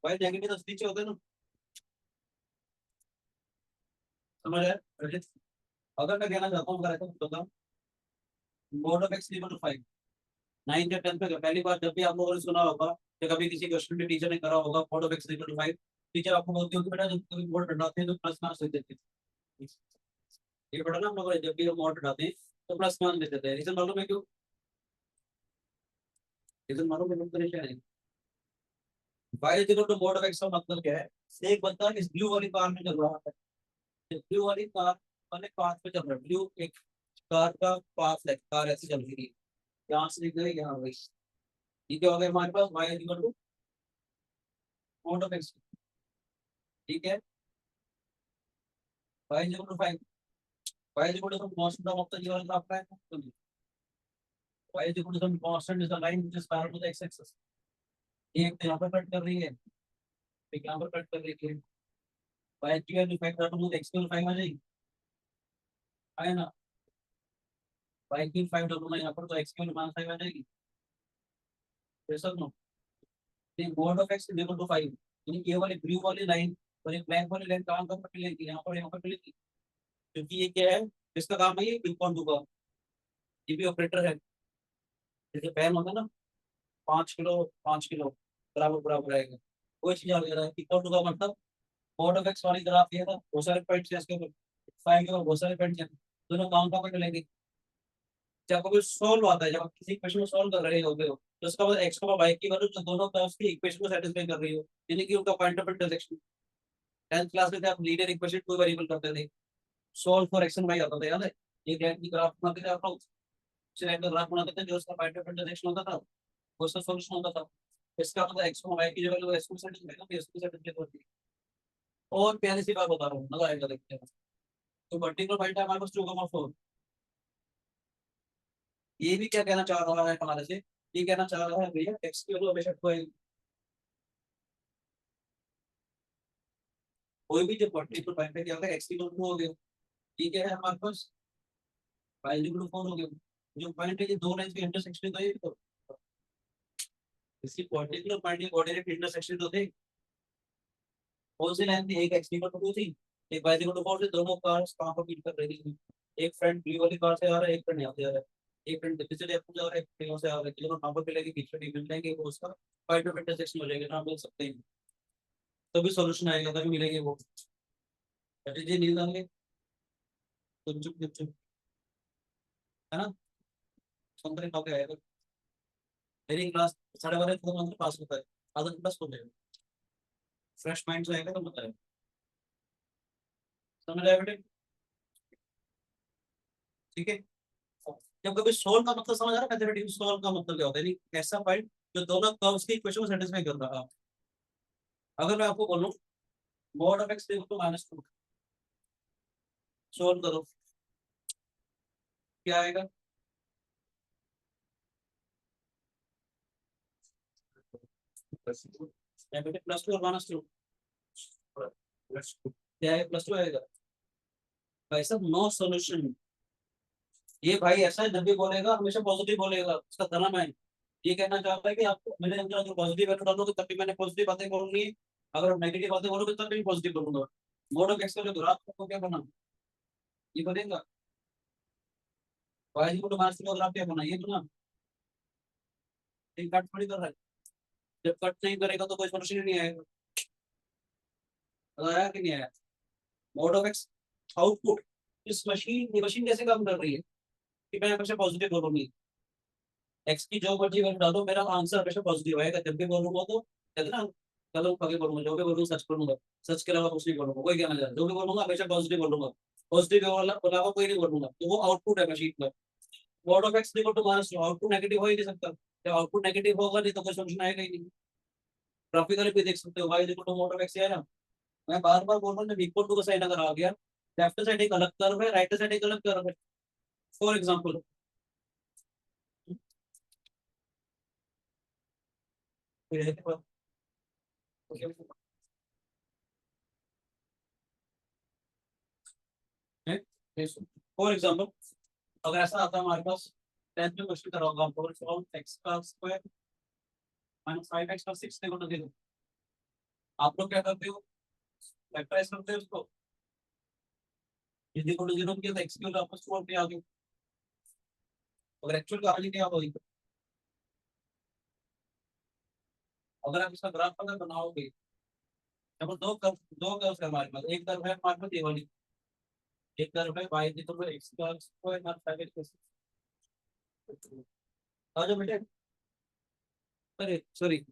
वाई नेगेटिव तो नीचे होता है ना, समझ आया। अगर मैं कहना चाहता हूँ अगर ऐसा बताऊँ mod of x equal to 5, 9 या 10 पे पहली बार जब भी आप लोगों ने सुना होगा या कभी किसी क्वेश्चन में टीचर ने करा होगा mod of x equal to 5, teacher आपको बोलती होगी बेटा जब कभी मॉड हटाते हैं तो प्लस मार्क्स दे देते हैं। ये बेटा ना हम लोग जब भी मॉड हटाते हैं तो प्लस मार्क्स दे देते हैं, रीजन मालूम है क्यों, रीजन मालूम है क्यों, Y equal to mod of X का मतलब क्या है, एक बंदा इस ब्लू वाली कार में चल रहा है, ब्लू वाली कार वाले पाथ पे चल रहा है, ब्लू एक कार का पाथ है, कार ऐसी चल रही है यहाँ से निकल गई यहाँ गई, ठीक है, हो गया हमारे पास Y equal to mod of X, ठीक है, Y equal to 5, Y equal to constant of the given graph है, तो Y equal to some constant is the line which is parallel to the X axis, एक तो यहाँ पर cut कर रही है, एक यहाँ पर कट कर रही है, वाई की वैल्यू 5 काटो तो एक्स की वैल्यू 5 आ जाएगी, आया ना, वाई की 5 डालो ना यहाँ पर तो एक्स की वैल्यू -5 आ जाएगी, फिर सब no, mod of X is equal to 5, यानी ये वाली ब्लू वाली लाइन और एक ब्लैंक वाली लाइन कहाँ पर मिलेगी, यहाँ पर मिलेगी, क्योंकि ये क्या है, इसका काम है ये बिल्कुल दूंगा, ये भी ऑपरेटर है। जैसे पेन होता है ना, 5 किलो 5 किलो बराबर बराबर आएगा, कोई चीज आ गया है इक्वल टू का मतलब मोड ऑफ एक्स वाली ग्राफ ये था, बहुत सारे पॉइंट्स है इसके ऊपर, फाइव के ऊपर बहुत सारे पॉइंट्स हैं, दोनों काउंट करके लेंगे। जब कोई सोल्व आता है, जब आप किसी इक्वेशन को सोल्व कर रहे होगे हो, तो उसका मतलब एक्स का वाई की वैल्यू जो दोनों कर्व्स की इक्वेशन को सेटिस्फाई कर रही हो, यानी कि उनका point of intersection. 10th class में थे आप, लीनियर इक्वेशन टू वेरिएबल करते थे, solve for X and Y आता था, याद है? एक लाइन की ग्राफ बनाते थे आप लोग, उसी लाइन का ग्राफ बनाते थे, जो उसका पॉइंट ऑफ इंटरसेक्शन होता था वो उसका सॉल्यूशन होता था। इसका मतलब एक्स को वाई की जगह लो, एक्स को सेटिस्फाई करती है, एक्स को सेटिस्फाई करती है। और प्यारी सी बात बता रहा हूँ, मजा आएगा देखते हैं। तो पर्टिकुलर पॉइंट है हमारे पास 2,4। ये भी क्या कहना चाह रहा है हमारे से, ये कहना चाह रहा है भैया एक्स की वैल्यू हमेशा कोई भी जो पर्टिकुलर पॉइंट है, क्या होगा, एक्स की वैल्यू हो गया, ठीक है हमारे पास वाई की वैल्यू 4 हो गया। जो पॉइंट है ये दो लाइन के इंटरसेक्शन तो ये तो इसी पर्टिकुलर पॉइंट के कोऑर्डिनेट इंटरसेक्शन तो थे, कौन सी लाइन थी, एक एक्स की वैल्यू थी, एक वाई की वैल्यू 4 से, दोनों कार्स कहां पर मीट कर रही थी, एक फ्रंट ब्लू वाली कार से आ रहा है, एक फ्रंट यहाँ से आ रहा है, एक फ्रंट दिल्ली से जयपुर जा रहा है, एक यहाँ से आ रहा है, दोनों कहां पर मिलेंगे, बीच में मिल जाएंगे, वो उसका पॉइंट ऑफ इंटरसेक्शन हो जाएगा, ना मिल सकते हैं, तभी सॉल्यूशन आएगा, तभी मिलेंगे वो। जी नहीं मिलेंगे तो चुप चुप चुप, है ना, सुनते रहे आएगा। मेरी क्लास 12:30 खत्म होने पास होता है, आधा घंटा सो जाएगा, फ्रेश माइंड से आएगा तो बताए, समझ आया बेटे? ठीक है। जब कभी सोल्व का मतलब समझ आ रहा है, मैथमेटिक्स सोल्व का मतलब क्या होता है, यानी ऐसा पॉइंट जो दोनों कर्व्स की इक्वेशन को सेटिस्फाई कर रहा है। अगर मैं आपको बोलूं mod of x equal to -2, solve करो, क्या आएगा? क्या बेटे, +2 और -2, क्या है, +2 आएगा। भाई साहब नो सोल्यूशन, ये भाई ऐसा है, जब भी बोलेगा हमेशा पॉजिटिव बोलेगा, उसका धर्म है। ये कहना चाहता है कि आपको मेरे अंदर अगर पॉजिटिव वैल्यू डालोगे तब भी मैंने पॉजिटिव बातें बोलूंगी, अगर आप नेगेटिव बातें बोलोगे तब भी पॉजिटिव बोलूंगा। मोड ऑफ एक्स का जो ग्राफ को क्या बना, ये बनेगा, वाई को मार्क्स का ग्राफ क्या बना, ये बना, एक कट थोड़ी कर रहा है, जब कट नहीं करेगा तो कोई सोल्यूशन ही नहीं आएगा। आया कि नहीं आया? मोड ऑफ एक्स आउटपुट, इस मशीन, ये मशीन कैसे काम कर रही है कि मैं हमेशा पॉजिटिव बोलूंगी, एक्स की जो मर्जी वैल्यू डालो, मेरा आंसर हमेशा पॉजिटिव आएगा, जब भी बोलूंगा तो, कहते हैं ना, कल आगे बोलूंगा, जो भी बोलूंगा सच बोलूंगा, सच के अलावा कुछ नहीं बोलूंगा, कोई कहना चाहता है जो भी बोलूंगा हमेशा पॉजिटिव बोलूंगा, पॉजिटिव के अलावा कोई नहीं बोलूंगा, तो वो आउटपुट है मशीन का। Mod of x equal to -2, output negative हो ही नहीं सकता, जब आउटपुट नेगेटिव होगा नहीं तो कोई सोल्यूशन आएगा ही नहीं। ग्राफिकली भी देख सकते हो, Y equal to mod of X है ना, मैं बार बार बोल रहा हूँ, जब इक्वल टू का साइन अगर आ गया, लेफ्ट साइड एक अलग कर्व है, राइट साइड एक अलग कर्व है, फॉर एग्जाम्पल, फॉर एग्जाम्पल अगर ऐसा आता है हमारे पास, 10th में क्वेश्चन कराऊंगा आपको, सॉल्व एक्स का स्क्वायर -5x का 6 देखो ना, देखो आप लोग क्या करते हो, फैक्टराइज करते हो उसको, यदि को 0 किया तो एक्स की वैल्यू आपस 4 पे आ गई, अगर एक्चुअल कहानी क्या होगी, अगर आप इसका ग्राफ अगर बनाओगे, जब दो कर्व है हमारे पास, एक कर्व है हमारे पास ये वाली, एक कर्व है y की तो एक्स का स्क्वायर -5x, आ जाओ बेटे, अरे सॉरी,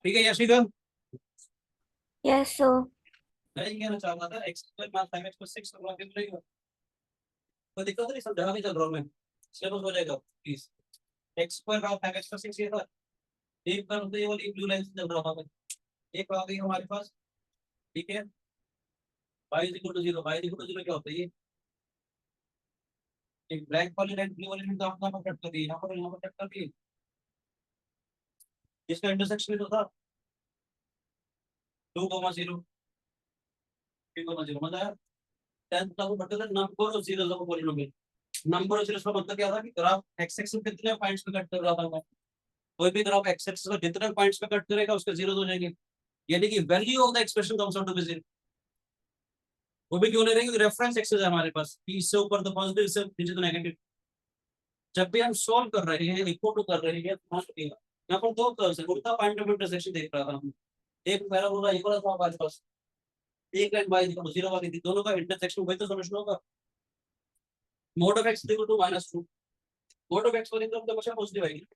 ठीक है यशिका, yes, so मैं ये कहना चाह रहा था एक्स स्क्वायर माइनस 5x+6 का लॉग रहेगा, कोई दिक्कत नहीं, समझा के चल रहा हूँ मैं, सिलेबस हो जाएगा प्लीज। एक्स स्क्वायर का 5x+6 ये था, एक बार तो ये वाली ब्लू लाइन से चल रहा था मैं, एक आ गई हमारे पास, ठीक है, y is equal to 0, y is equal to 0 क्या होता है ये, एक ब्लैक वाली लाइन ब्लू वाली लाइन तो आपने यहाँ पर कट कर दी, यहाँ पर कट कर दी, इसका इंटरसेक्शन तो था 2,0 3,0, मजा आया। 10 का वो बटन है नंबर और जीरो का पॉलिनोमियल, नंबर और जीरो का मतलब क्या था कि ग्राफ एक्स एक्सिस पे कितने पॉइंट्स पे कट कर रहा था मैं, कोई भी ग्राफ एक्स एक्सिस पे जितने पॉइंट्स पे कट करेगा उसके जीरो हो जाएंगे, यानी कि value of the expression comes out to be zero. वो भी क्यों ले रहे हैं, क्योंकि रेफरेंस एक्सिस है हमारे पास, कि इससे ऊपर तो पॉजिटिव, इससे नीचे तो नेगेटिव। जब भी हम सोल्व कर रहे हैं, इक्वल टू कर रहे हैं, तो ध्यान रखिएगा यहाँ पर दो कर्व्स है, उनका पॉइंट ऑफ इंटरसेक्शन देख रहा था हम, एक पहला बोला एक वाला था हमारे पास, एक लाइन बाई जीरो वाली थी, दोनों का इंटरसेक्शन वही तो सोल्यूशन होगा। Mod of x equal to -2, mod of x वाली तरफ तो हमेशा पॉजिटिव आएगी,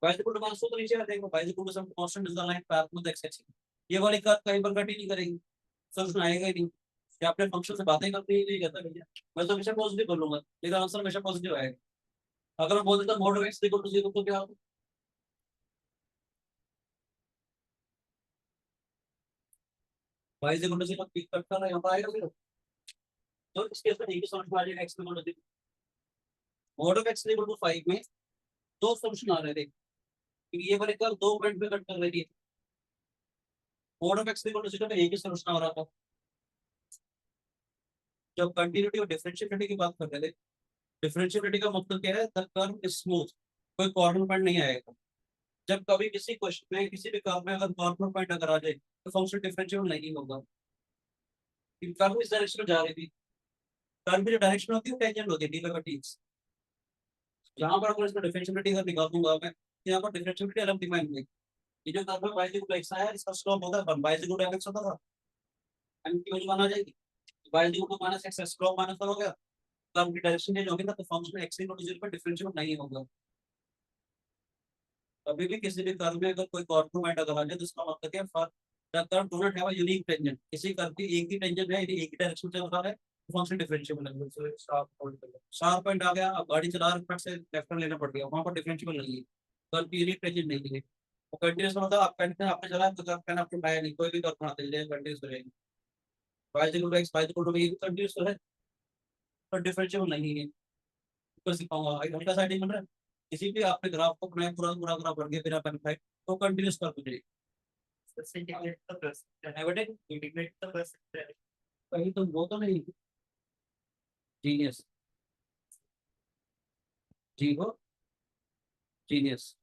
y इक्वल टू -2 तो नीचे आ जाएगा, y equal to some constant is the line path with x axis, ये वाली कर्व कहीं पर कट ही नहीं करेगी, सोल्यूशन आएगा ही नहीं। ये आपने फंक्शन से बातें करते ही नहीं कहता भैया, मैं तो हमेशा पॉजिटिव बोलूंगा, लेकिन आंसर हमेशा पॉजिटिव आएगा। अगर मैं बोल देता mod of x equal to 0 तो क्या होगा, y equal to 0 pick cut कर रहा है, यहाँ पर आएगा 0, तो इस केस में ठीक है, समझ में आ जाएगा x equal to 0। Mod of x equal to 5 में दो सॉल्यूशन आ रहे थे, क्योंकि ये वाली कर्व दो पॉइंट पे कट कर रही है, mod of x equal to 0 में एक ही सॉल्यूशन आ रहा था। जब कंटिन्यूटी और डिफरेंशिएबिलिटी की बात कर रहे थे, डिफरेंशिएबिलिटी का मतलब क्या है, द कर्व इज स्मूथ, कोई कॉर्नर पॉइंट नहीं आएगा। जब कभी किसी क्वेश्चन में किसी भी कर्व में अगर कॉर्नर पॉइंट अगर आ जाए तो फंक्शन डिफरेंशिएबल नहीं होगा। कर्व इस डायरेक्शन में जा रही थी, कर्व की जो डायरेक्शन होती है वो टेंजेंट होती है डी बाई टी, जहां पर अगर इसका डिफरेंशिएबिलिटी अगर निकाल दूंगा मैं, यहाँ पर डिफरेंशिएबिलिटी अलग डिफाइन होगी। ये जो कर्व है y इक्वल टू x है, इसका स्लोप होता है 1, y इक्वल टू mx होता था, m की वैल्यू 1 आ जाएगी, y equal to -x, slope -1 हो गया, कर्व की डायरेक्शन चेंज होगी ना, तो फंक्शन x इक्वल टू 0 पर डिफरेंशिएबल नहीं होगा। कभी भी किसी भी कर्व में अगर कोई कॉर्नर पॉइंट अगर आ जाए तो इसका मतलब क्या है, for the curve do not have a unique tangent, किसी कर्व की एक ही टेंजेंट है, यदि एक ही डायरेक्शन से बता रहा है तो फंक्शन डिफरेंशिएबल है। तो शार्प पॉइंट आ गया, अब गाड़ी चला रहे फट से लेफ्ट टर्न लेना पड़ गया, वहां पर डिफरेंशिएबल नहीं है, कर्व की यूनिक टेंजेंट नहीं है। वो कंटीन्यूअस मतलब आप पेन आपने चलाया तो कर्व पेन आपको उठाया नहीं, कोई भी कर्व बनाते जाए कंटीन्यूअस रहेगी, y equal to x, y equal to b continuous है, तो डिफरेंशिएबल नहीं है। ऊपर सिखाऊंगा हल्का सा आइडिया बन रहा है, किसी भी आपने ग्राफ को बनाया पूरा पूरा ग्राफ बन गया, फिर आप तो कंटीन्यूअस कर दीजिए, कहीं तो वो तो नहीं, जीनियस, जी हो, जीनियस,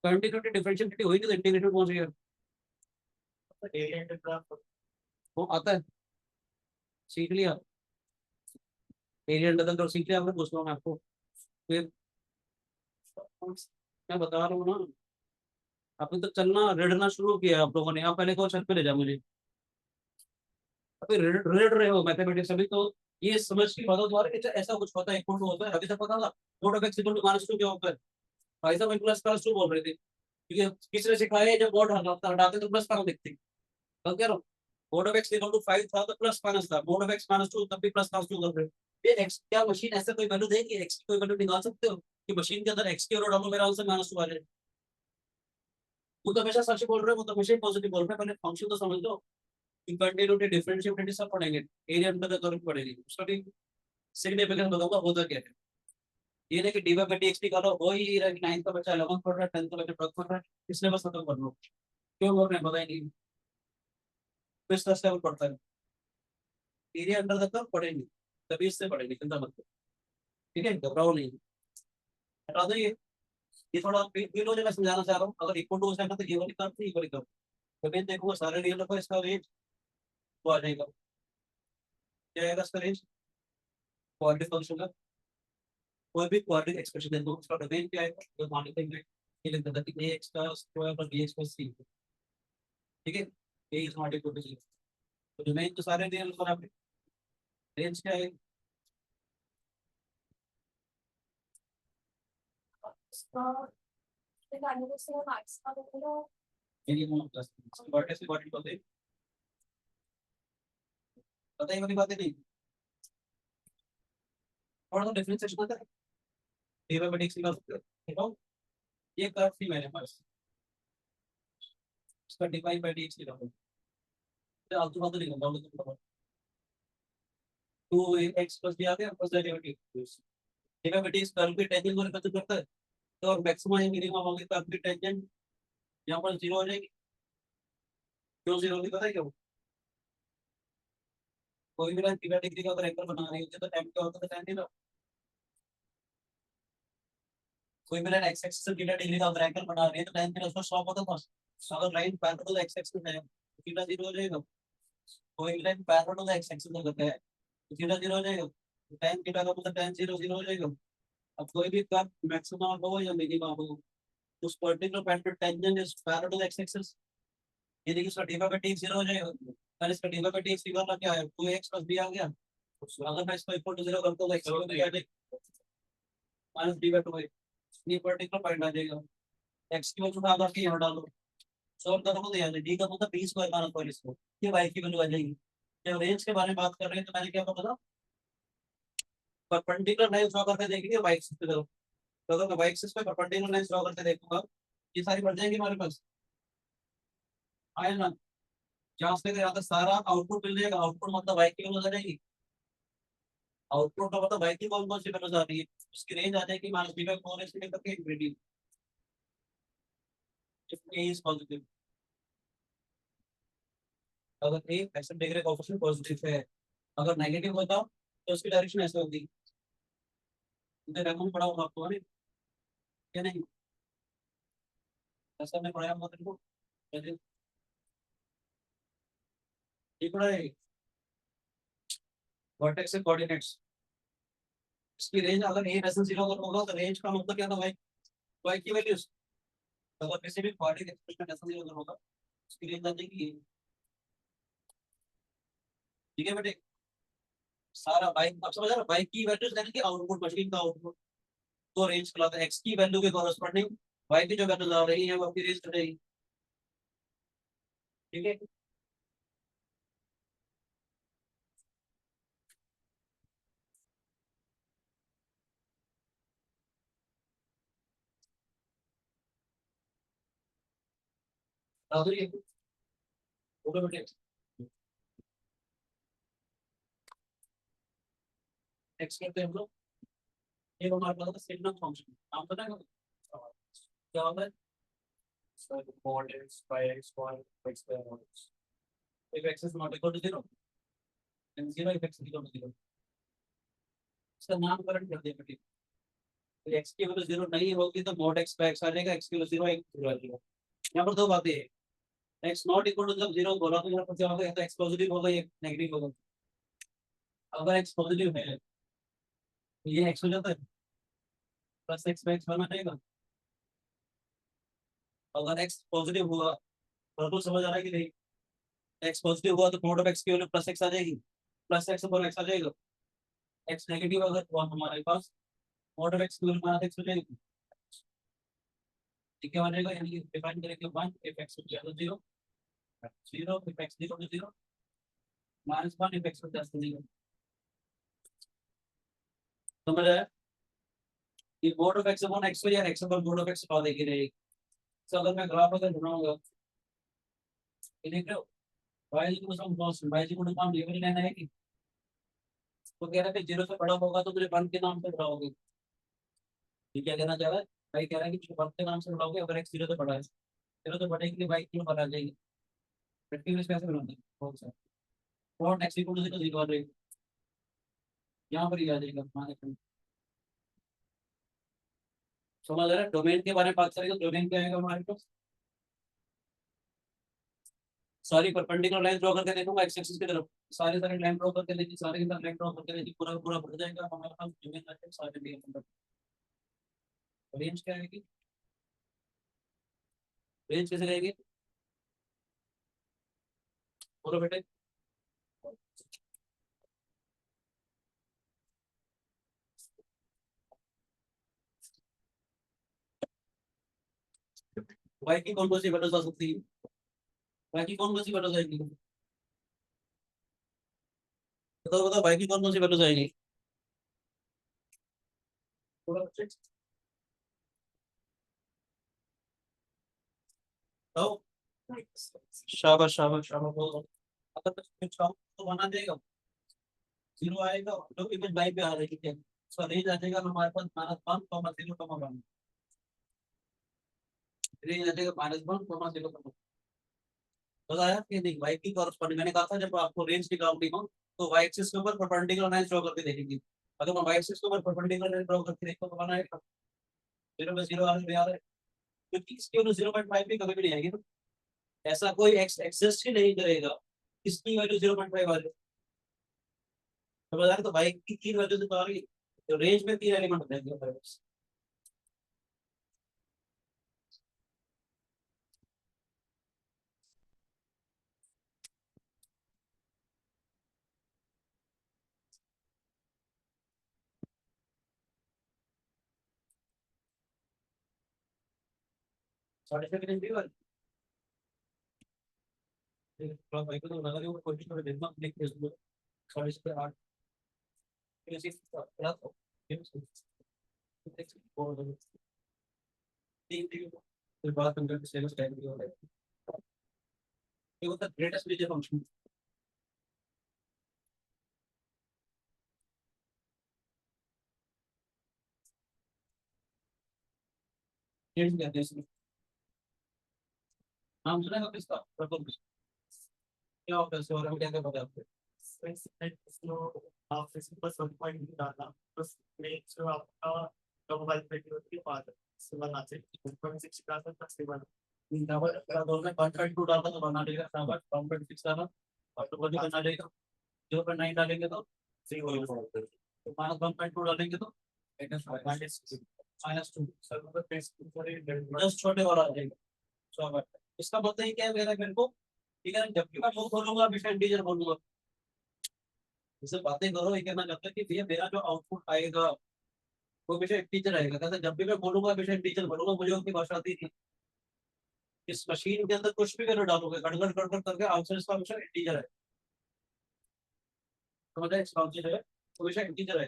कंटिन्यूटी डिफरेंशिएबिलिटी हुई नहीं तो इंटीग्रेटेड कौन सी है, वो आता है, सीख लिया, एरिया अंडर द कर्व सीख लिया आपने, पूछ रहा हूँ मैं आपको, फिर मैं बता रहा हूँ ना, आपने तो चलना रेड़ना शुरू किया आप लोगों ने, आप पहले क्वेश्चन पे ले जा मुझे, अभी रेड रहे हो मैथमेटिक्स अभी तो, ये समझ के बताओ तुम्हारे कि ऐसा कुछ होता है, इक्वल टू होता है, अभी तक पता था mod of x equal to -2 क्या होता है, भाई साहब प्लस +2 बोल रहे थे, क्योंकि किसी ने सिखाया है, जब बोर्ड हटाते तो प्लस का दिखते, तो कह रहा हूँ mod of x equal to 5 था तो प्लस माइनस था, मोड ऑफ एक्स -2 तब भी प्लस +2 कर रहे हो। ये एक्स क्या मशीन ऐसा कोई वैल्यू देगी, एक्स की कोई वैल्यू निकाल सकते हो कि मशीन के अंदर एक्स की वैल्यू डालो मेरा आंसर -2 आ जाए, वो तो हमेशा सच बोल रहे हैं, वो तो हमेशा पॉजिटिव बोल रहे हैं, पहले फंक्शन तो समझ लो, कंटिन्यूटी डिफरेंशिएबिलिटी सब पढ़ेंगे, एरिया अंडर द कर्व पढ़ेंगे, उसका भी सिग्निफिकेंस बताऊंगा होता क्या है। ये नहीं कि डी बाई डी एक्स निकालो हो ही रहा है कि 9th का बच्चा 11th पढ़ रहा है, 10th का बच्चा 12th पढ़ रहा है, इसलिए बस खत्म कर लो, क्यों बोल रहे हैं पता ही नहीं, फिर दस लेवल पढ़ता है, एरिया अंडर द कर्व पढ़ेंगे, तभी इससे पढ़ेंगे, चिंता मत करो, ठीक है, घबराओ नहीं, हटा दो ये थोड़ा फील हो जाएगा, समझाना चाह रहा हूँ, अगर इक्वल टू हो तो ये वाली कर्व थी, ये वाली कर्व, तो मैं देखूंगा सारे रियल रखो, इसका रेंज तो आ जाएगा, क्या आएगा इसका रेंज, क्वाड्रेटिक फंक्शन का कोई भी क्वाड्रेटिक एक्सप्रेशन दे दो, उसका डोमेन क्या आएगा, तो मान लेते हैं ये लिख देता है कि ax का square plus bx plus c, ठीक है, ये इज नॉट इक्वल टू 0, तो डोमेन तो सारे रियल और आपके रेंज क्या है, मिनिमम प्लस वर्टेक्स की क्वाड्रेटिक बोलते हैं, पता है वाली बातें नहीं, थोड़ा सा डिफरेंशिएशन होता है, डेरिवेटिव्स निकाल सकते हो, देखो ये कर्व थी मेरे पास, इसका डिवाइड बाय dx निकालो, तो आलतू फालतू निकल रहा है, टू एक्स प्लस बी आ गया प्लस डेरिवेटिव, डेरिवेटिव कर्व की टेंजेंट को रिप्रेजेंट करता है, तो और मैक्सिमम या मिनिमम होगी कर्व की टेंजेंट यहाँ पर जीरो हो जाएगी, क्यों जीरो होगी पता है क्यों, कोई भी लाइन 3 डिग्री का अगर एंगल बना रही है तो टाइम क्या होता है, टाइम थीटा, कोई भी लाइन एक्स एक्सिस से 3 डिग्री का अगर एंगल बना रही है तो टाइम थीटा उसका स्लॉप होता था, अगर line parallel to x axis है तो थीटा जीरो हो जाएगा, कोई भी line parallel to x axis होता है तो थीटा जीरो हो जाएगा, टाइम थीटा का मतलब टाइम जीरो जीरो हो जाएगा। अब कोई भी कर्व मैक्सिमम हो या मिनिमम हो, उस पर्टिकुलर पॉइंट पे tangent is parallel to x axis, ये देखिए इसका डी बाई डी जीरो हो जाएगा, और इसका डी बाई डी निकालना क्या है, 2x प्लस b आ गया, अगर मैं इसको इक्वल टू जीरो करता हूँ तो x को क्या जाएगा माइनस डी बाई टू, ये पर्टिकुलर पॉइंट आ जाएगा, x की वैल्यू डाल के यहाँ डालो, सॉल्व करोगे तो याद है डी का मतलब बी स्क्वायर माइनस फोर इसको, ये y की वैल्यू आ जाएगी। जब रेंज के बारे में बात कर रहे हैं तो मैंने क्या बोला था, परपेंडिकुलर लाइन ड्रॉ करके देखेंगे y एक्सिस की तरफ, तो अगर मैं y एक्सिस पे परपेंडिकुलर लाइन ड्रॉ करके देखूंगा ये सारी बढ़ जाएंगी हमारे पास, आया ना, जहाँ से यहाँ तक सारा आउटपुट मिल जाएगा, आउटपुट मतलब y की वैल्यू आ जाएगी, आउटपुट का मतलब y की कौन कौन सी वैल्यूज आ रही है, उसकी रेंज आ जाएगी माइनस बी बाई फोर से लेकर के infinity, if a is positive, अगर a except degree coefficient positive है, अगर नेगेटिव होता तो उसकी डायरेक्शन ऐसे होगी, मुझे रकम पड़ा होगा आपको है क्या नहीं, ऐसा मैं पढ़ाया होगा तेरे को पहले, ये पढ़ा है वर्टेक्स से कोऑर्डिनेट्स, इसकी रेंज अगर a लेस देन 0 अगर होगा तो रेंज का मतलब क्या था भाई, y की वैल्यूज, अगर किसी भी कोऑर्डिनेट एक्सप्रेशन लेस देन 0 अगर होगा उसकी रेंज आ जाएगी, ठीक है बेटे, सारा बाइक अब समझ आ रहा है, बाइक की वैल्यूज यानी कि आउटपुट मशीन का आउटपुट, तो रेंज कहलाता है, एक्स की वैल्यू के कॉरस्पॉन्डिंग वाई की जो वैल्यूज आ रही है वो आपकी रेंज रहेगी, ठीक है। राहुल ये बोलो बेटे, एक्स करते हैं हम लोग, ये हमारे पास सिग्नल फंक्शन नाम पता है क्या होता है, mod x by x y x by mod x, if x is not equal to 0 then 0 if x is equal to 0, इसका नामकरण कर दिया बेटे, तो x की वैल्यू 0 नहीं होगी तो mod x by x आ जाएगा, x की वैल्यू 0 0 आ जाएगा, यहाँ पर दो बातें हैं, x नॉट इक्वल टू जब 0 बोला तो यहाँ पर क्या होगा, या तो x पॉजिटिव होगा या नेगेटिव होगा, अगर x पॉजिटिव है तो ये x हो जाता है प्लस एक्स बाई एक्स बना रहेगा, अगर x पॉजिटिव हुआ बिल्कुल समझ आ रहा है कि नहीं, x पॉजिटिव हुआ तो मोड ऑफ x की वैल्यू प्लस एक्स आ जाएगी, प्लस एक्स अपॉन एक्स आ जाएगा, x नेगेटिव अगर हुआ हमारे पास मोड ऑफ x की वैल्यू माइनस एक्स हो जाएगी, ठीक है बनेगा, यानी कि डिफाइन करेंगे 1 if x equal to 0, 0 if x equal to 0, minus 1 if x equal to 0, समझ आया, ये mod of x upon x को या x upon mod of x पा देगी रहेगी, तो अगर मैं ग्राफ अगर बनाऊंगा ये देख रहे हो y equal to constant y equal to constant ये वाली लाइन आएगी, तो कह रहा है कि 0 से बड़ा होगा तो मुझे 1 के नाम से बढ़ाओगे, ये क्या कहना चाह रहा है, भाई कह रहा है कि 1 के नाम से बढ़ाओगे अगर x 0 से बड़ा है, 0 से बड़े के लिए y क्यों बढ़ा जाएगी, प्रैक्टिकली कैसे बनाते हैं बहुत सारा, और x इक्वल टू 0 आ जाएगा, यहाँ पर ही आ जाएगा हमारे, समझ आ रहा है, डोमेन के बारे में बात करेंगे, डोमेन क्या आएगा हमारे पास, सारी परपेंडिकुलर लाइन ड्रॉ करके देखूंगा एक्स एक्सिस की तरफ, सारे सारे लाइन ड्रॉ करके देखिए, सारे की लाइन ड्रॉ करके देखिए, पूरा पूरा भर जाएगा हमारे पास डोमेन आएगा सारे लिए, रेंज क्या आएगी, रेंज कैसे रहेगी, बोलो बेटे, वाई की कौन कौन सी वैल्यूज आ सकती है? वाई की कौन कौन सी वैल्यूज आएगी? बताओ बताओ, वाई की कौन कौन सी वैल्यूज आएगी? थोड़ा बच्चे बताओ। शाबाश शाबाश शाबाश, बहुत अच्छा। अगर मैं चाहूँ तो बना देगा, जीरो आएगा तो इमेज बाई पे आ जाएगी, क्या उसका रेंज आ जाएगा हमारे पास -1, 0, 1। रेंज आ जाएगा -1, 0। बताया कि नहीं, वाई की कॉरस्पॉन्डिंग मैंने कहा था जब आपको रेंज निकालनी हो तो वाई एक्सिस के ऊपर परपेंडिकुलर लाइन ड्रॉ करके देखेंगे। अगर मैं वाई एक्सिस के ऊपर परपेंडिकुलर लाइन ड्रॉ करके देखो तो बनाएगा 0 में 0 आ रहा है, क्योंकि इसकी वैल्यू 0.5 भी कभी भी नहीं आएगी ना। ऐसा कोई एक्स एग्जिस्ट ही नहीं करेगा इसकी वैल्यू 0.5 आ रही है। तो बता रहे तो वाई की तीन वैल्यू से तो आ रही है, तो रेंज में तीन एलिमेंट हो जाएंगे हमारे पास। साढ़े छह की रेंज भी वाली थोड़ा भाई को तो लगा रही हूँ कोशिश कर देखना लिख के इसको। 6:30 8 ऐसे थोड़ा तो तीन तीन फिर बात करके सिलेबस टाइम भी हो रहा है। ये होता है ग्रेटेस्ट लीजिए फंक्शन। ग्रेड कहते हैं इसमें। नाम सुना है किसका? प्रकोप। क्या होता है इसके बारे में क्या क्या पता है आपको? आप सिंपल वन पॉइंट डालना बस मेक श्योर आपका मोबाइल पे होती है बात सुबह ना से 1.6 का तक से डबल दो में 1.2 डालता तो बना देगा, 1.6 डाला और तो वही बना देगा। 0.9 डालेंगे तो -1.2 डालेंगे तो -2 जस्ट छोटे वाला आ जाएगा। स्वागत है। इसका मतलब ये क्या है मेरे को, ठीक है, जब भी मैं वो खोलूंगा हमेशा इंटीजर बोलूंगा। इससे बातें करो, ये कहना चाहता है कि भैया मेरा जो आउटपुट आएगा वो हमेशा इंटीजर आएगा। कहता है जब भी मैं बोलूंगा हमेशा इंटीजर बोलूंगा, मुझे उनकी भाषा आती थी। इस मशीन के अंदर कुछ भी करो डालोगे गड़गड़ गड़गड़ करके आंसर इसका हमेशा इंटीजर है। तो मतलब इसका आंसर है हमेशा इंटीजर है।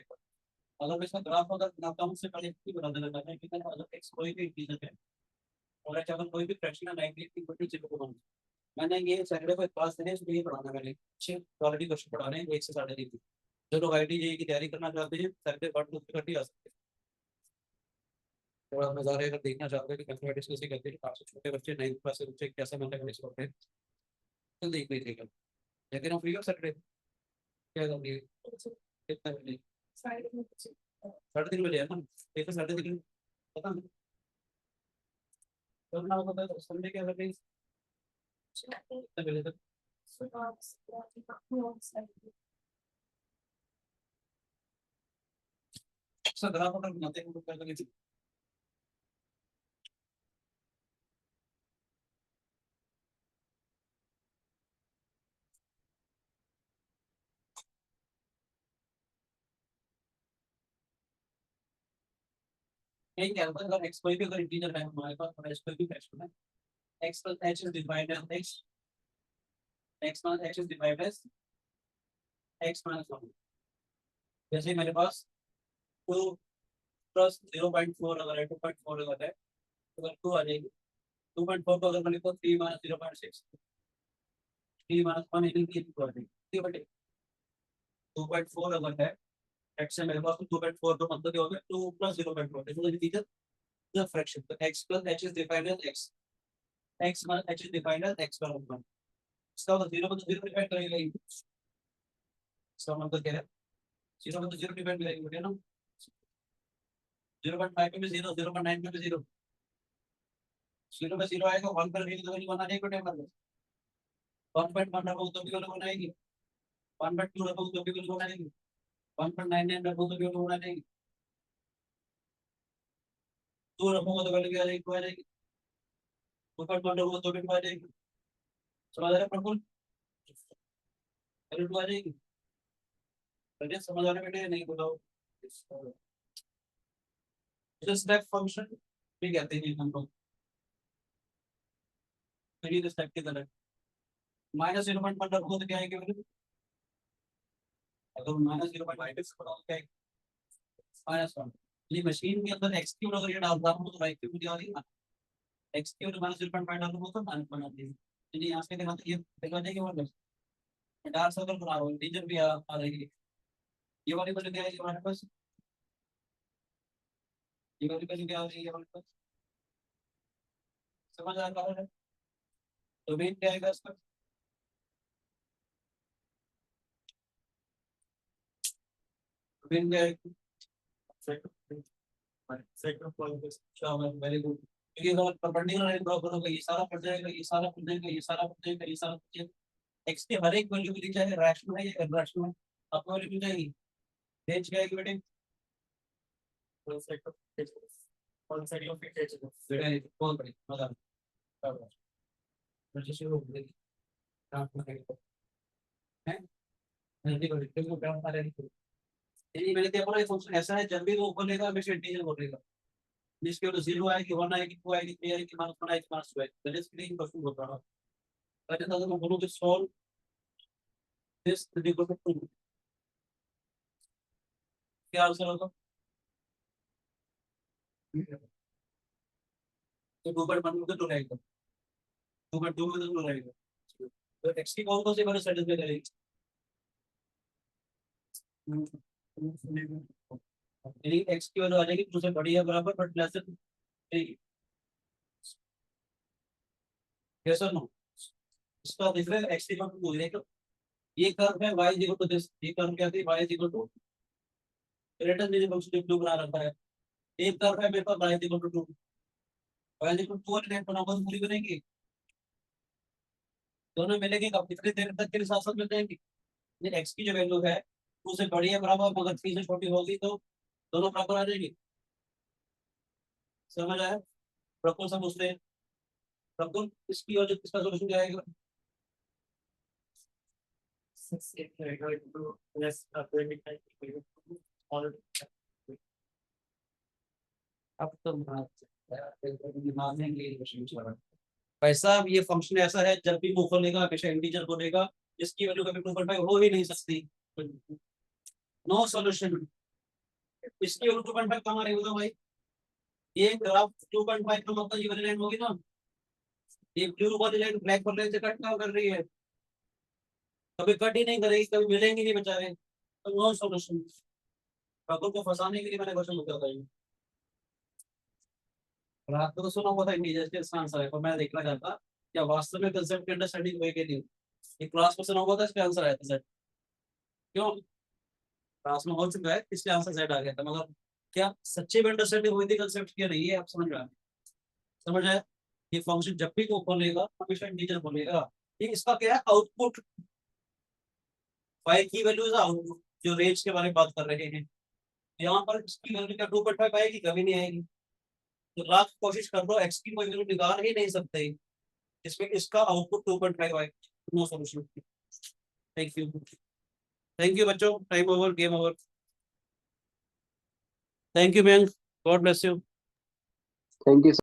अगर मैं इसका ग्राफ अगर बनाता हूँ उससे पहले भी बना देना चाहता है, ठीक है ना? अगर एक्स कोई भी इंटीजर है और अच्छा अगर कोई भी फ्रैक्शन है 98 को मैंने ये सैटरडे को एक क्लास देने इसमें ये पढ़ाना मैंने अच्छे क्वालिटी क्वेश्चन पढ़ा रहे हैं 1 से 3.5 की। जो लोग आईटी जेई की तैयारी करना चाहते हैं सैटरडे पार्ट टू करके आ सकते हैं। थोड़ा नज़ारे अगर देखना चाहते हैं कि मैथमेटिक्स कैसे करते हैं, 500 छोटे बच्चे 9th क्लास के बच्चे कैसे मैथमेटिक्स करते हैं, तो देख लीजिएगा। लेकिन हम फ्री ऑफ सैटरडे क्या करेंगे? कितना बजे? 3:30 बजे है ना? एक 3:30 पता नहीं तो ना होता है संडे क्या करते हैं कितने बजे तक? अक्सर ग्राफ अगर बनाते हैं तो क्या करेंगे? यही क्या होता है अगर एक्स कोई भी अगर इंटीजर है हमारे पास और एक्स कोई भी फ्रैक्शन है, x plus h is divide as x, x minus h is divide as x-1। जैसे मेरे पास 2 + 0.4 अगर है 2.4 अगर है तो अगर 2 आ जाएगी। 2.4 को अगर मैं लिखूँ 3 - 0.6, 3 - 1 इनकी 2 आ जाएगी बटे 2.4 अगर है एक्स है मेरे पास तो 2.4 तो मतलब क्या हो गया 2 + 0.4 this is the the fraction. तो x + h is defined as x, x - h is defined as x/1। इसका मतलब 0 को तो 0 डिफाइन करेगा ही। इसका मतलब क्या है 0 को तो 0 डिफाइन करेगा ना। 0.5 में भी 0, 0.9 में भी 0, 0 में 0 आएगा 1 पर भी तो वैल्यू बना देगा टेबल में। 1.1 रखो तो भी वैल्यू बनाएगी, 1/2 रखो तो भी वैल्यू बनाएगी, 1.99 रखो तो भी वैल्यू बना देगी, 2 रखोगे तो वैल्यू क्या आ जाएगी 2 आ जाएगी, 2.1 रखोगे तो भी 2 आ जाएगी। समझ रहे हैं प्रफुल? वैल्यू 2 आ जाएगी। चलिए समझ आ रहा है बेटे नहीं बताओ। स्टेप फंक्शन भी कहते हैं हम लोग। फिर ये स्टेप की तरह माइनस 0.1 रखो तो क्या आएगी वैल्यू? अगर माइनस 0.5 पड़ा तो क्या आएगी? -1। ये मशीन के अंदर एक्स क्यूब अगर ये डालता हूँ तो वाई क्यूब मुझे आ रही है ना, एक्स क्यूब माइनस 0.5 डालूंगा तो माइनस बना देगी। चलिए यहाँ से देखा तो ये देखा जाएगी मतलब डार्क सर्कल बना रहा हूँ, इंटीजर भी आ रही है। ये वाली वैल्यू क्या आएगी हमारे पास? ये वाली वैल्यू क्या आ रही है हमारे पास? समझ आ रहा है? डोमेन क्या आएगा इसका? डोमेन क्या आएगा? सेकंड पॉइंट शाबाश, वेरी गुड। क्योंकि अगर परपेंडिकुलर लाइन ड्रॉ करोगे ये सारा पड़ जाएगा, ये सारा पड़ जाएगा, ये सारा पड़ जाएगा, ये सारा पड़ जाएगा। एक्स की हर एक वैल्यू के लिए चाहे रैशनल है या इरैशनल है, आपको वैल्यू मिल जाएगी। रेंज क्या आएगी बेटे? One side of it very good, बहुत बढ़िया, मजा आ रहा है। फिर शुरू हो गई काम करना है। जल्दी करो, देखो क्या आ रहा है। यही मैंने क्या बोला, ये फंक्शन ऐसा है जब भी वो ऊपर लेगा हमेशा इंटीजर बोलेगा। जिसके तो 0 आएगी, 1 आएगी, 2 आएगी, 3 आएगी, -1 आएगी, -2 आएगी। तो इसके लिए क्वेश्चन होता है। पहले तो मैं बोलूं कि solve this is equal to 2, क्या आंसर होगा? तो 2.1 में तो 2 रहेगा, 2.2 में तो 2 रहेगा। तो x की कौन कौन सी वैल्यू सेटिस्फाई करेगी? यानी x की वैल्यू आ जाएगी 2 से बड़ी या बराबर बट लेस देन 3। यस और नो? इसका दिख x की वैल्यू बोल रहे तो ये कर्व है y इक्वल टू दिस, ये कर्व क्या थी? y equal to greater than function blue बना रखा है। एक कर्व है मेरे पास y equal to 2, y equal to 2 और नेट बनाऊंगा तो पूरी बनेगी। दोनों मिलेंगे कब? कितनी देर तक के साथ साथ मिल जाएंगे? ये x की जो वैल्यू है उससे बड़ी है बराबर, मगर 3 से छोटी होगी तो दोनों बराबर आ जाएगी। समझ आया? प्रकुल समझते हैं? प्रकुल इसकी वजह इसका सोल्यूशन क्या आएगा? अब तो भाई साहब ये फंक्शन ऐसा है जब भी वो खोलेगा हमेशा इंटीजर बोलेगा, इसकी वैल्यू कभी 2.5 हो ही नहीं सकती। No solution. इसकी वैल्यू 2.5 कहाँ रहेगा भाई? ये ग्राफ 2.5 का मतलब ये वाली लाइन होगी ना, ये ब्लू वाली लाइन ब्लैक वाली लाइन से कट कहाँ कर रही है? कभी कट ही नहीं करेगी, कभी मिलेंगे नहीं बेचारे। तो नो सॉल्यूशन। ठाकुर को फंसाने के लिए मैंने क्वेश्चन बताया था। रात को तो सुना हुआ था इंटीजर के इसका आंसर है, पर मैं देखना चाहता क्या वास्तव में कंसेप्ट की अंडरस्टैंडिंग हुई कि नहीं। ये क्लास में सुना हुआ था, इसका आंसर आया था Z। क्यों? क्लास में हो चुका है, इसलिए आंसर Z आ गया था, मगर क्या सच्ची में अंडरस्टैंडिंग हुई थी कंसेप्ट की नहीं है? आप समझ रहे हैं? समझ आया? ये फंक्शन जब भी वो खोलेगा हमेशा इंटीजर बोलेगा। ये इसका क्या है? आउटपुट y की वैल्यू आउटपुट, जो रेंज के बारे में बात कर रहे हैं। यहाँ पर इसकी वैल्यू क्या 2.5 आएगी? कभी नहीं आएगी। तो लाख कोशिश कर लो, x की कोई वैल्यू निकाल ही नहीं सकते इसमें, इसका आउटपुट 2.5 आएगा। No solution. Thank you, thank you बच्चों, time over, game over. Thank you ma'am, God bless you. Thank you.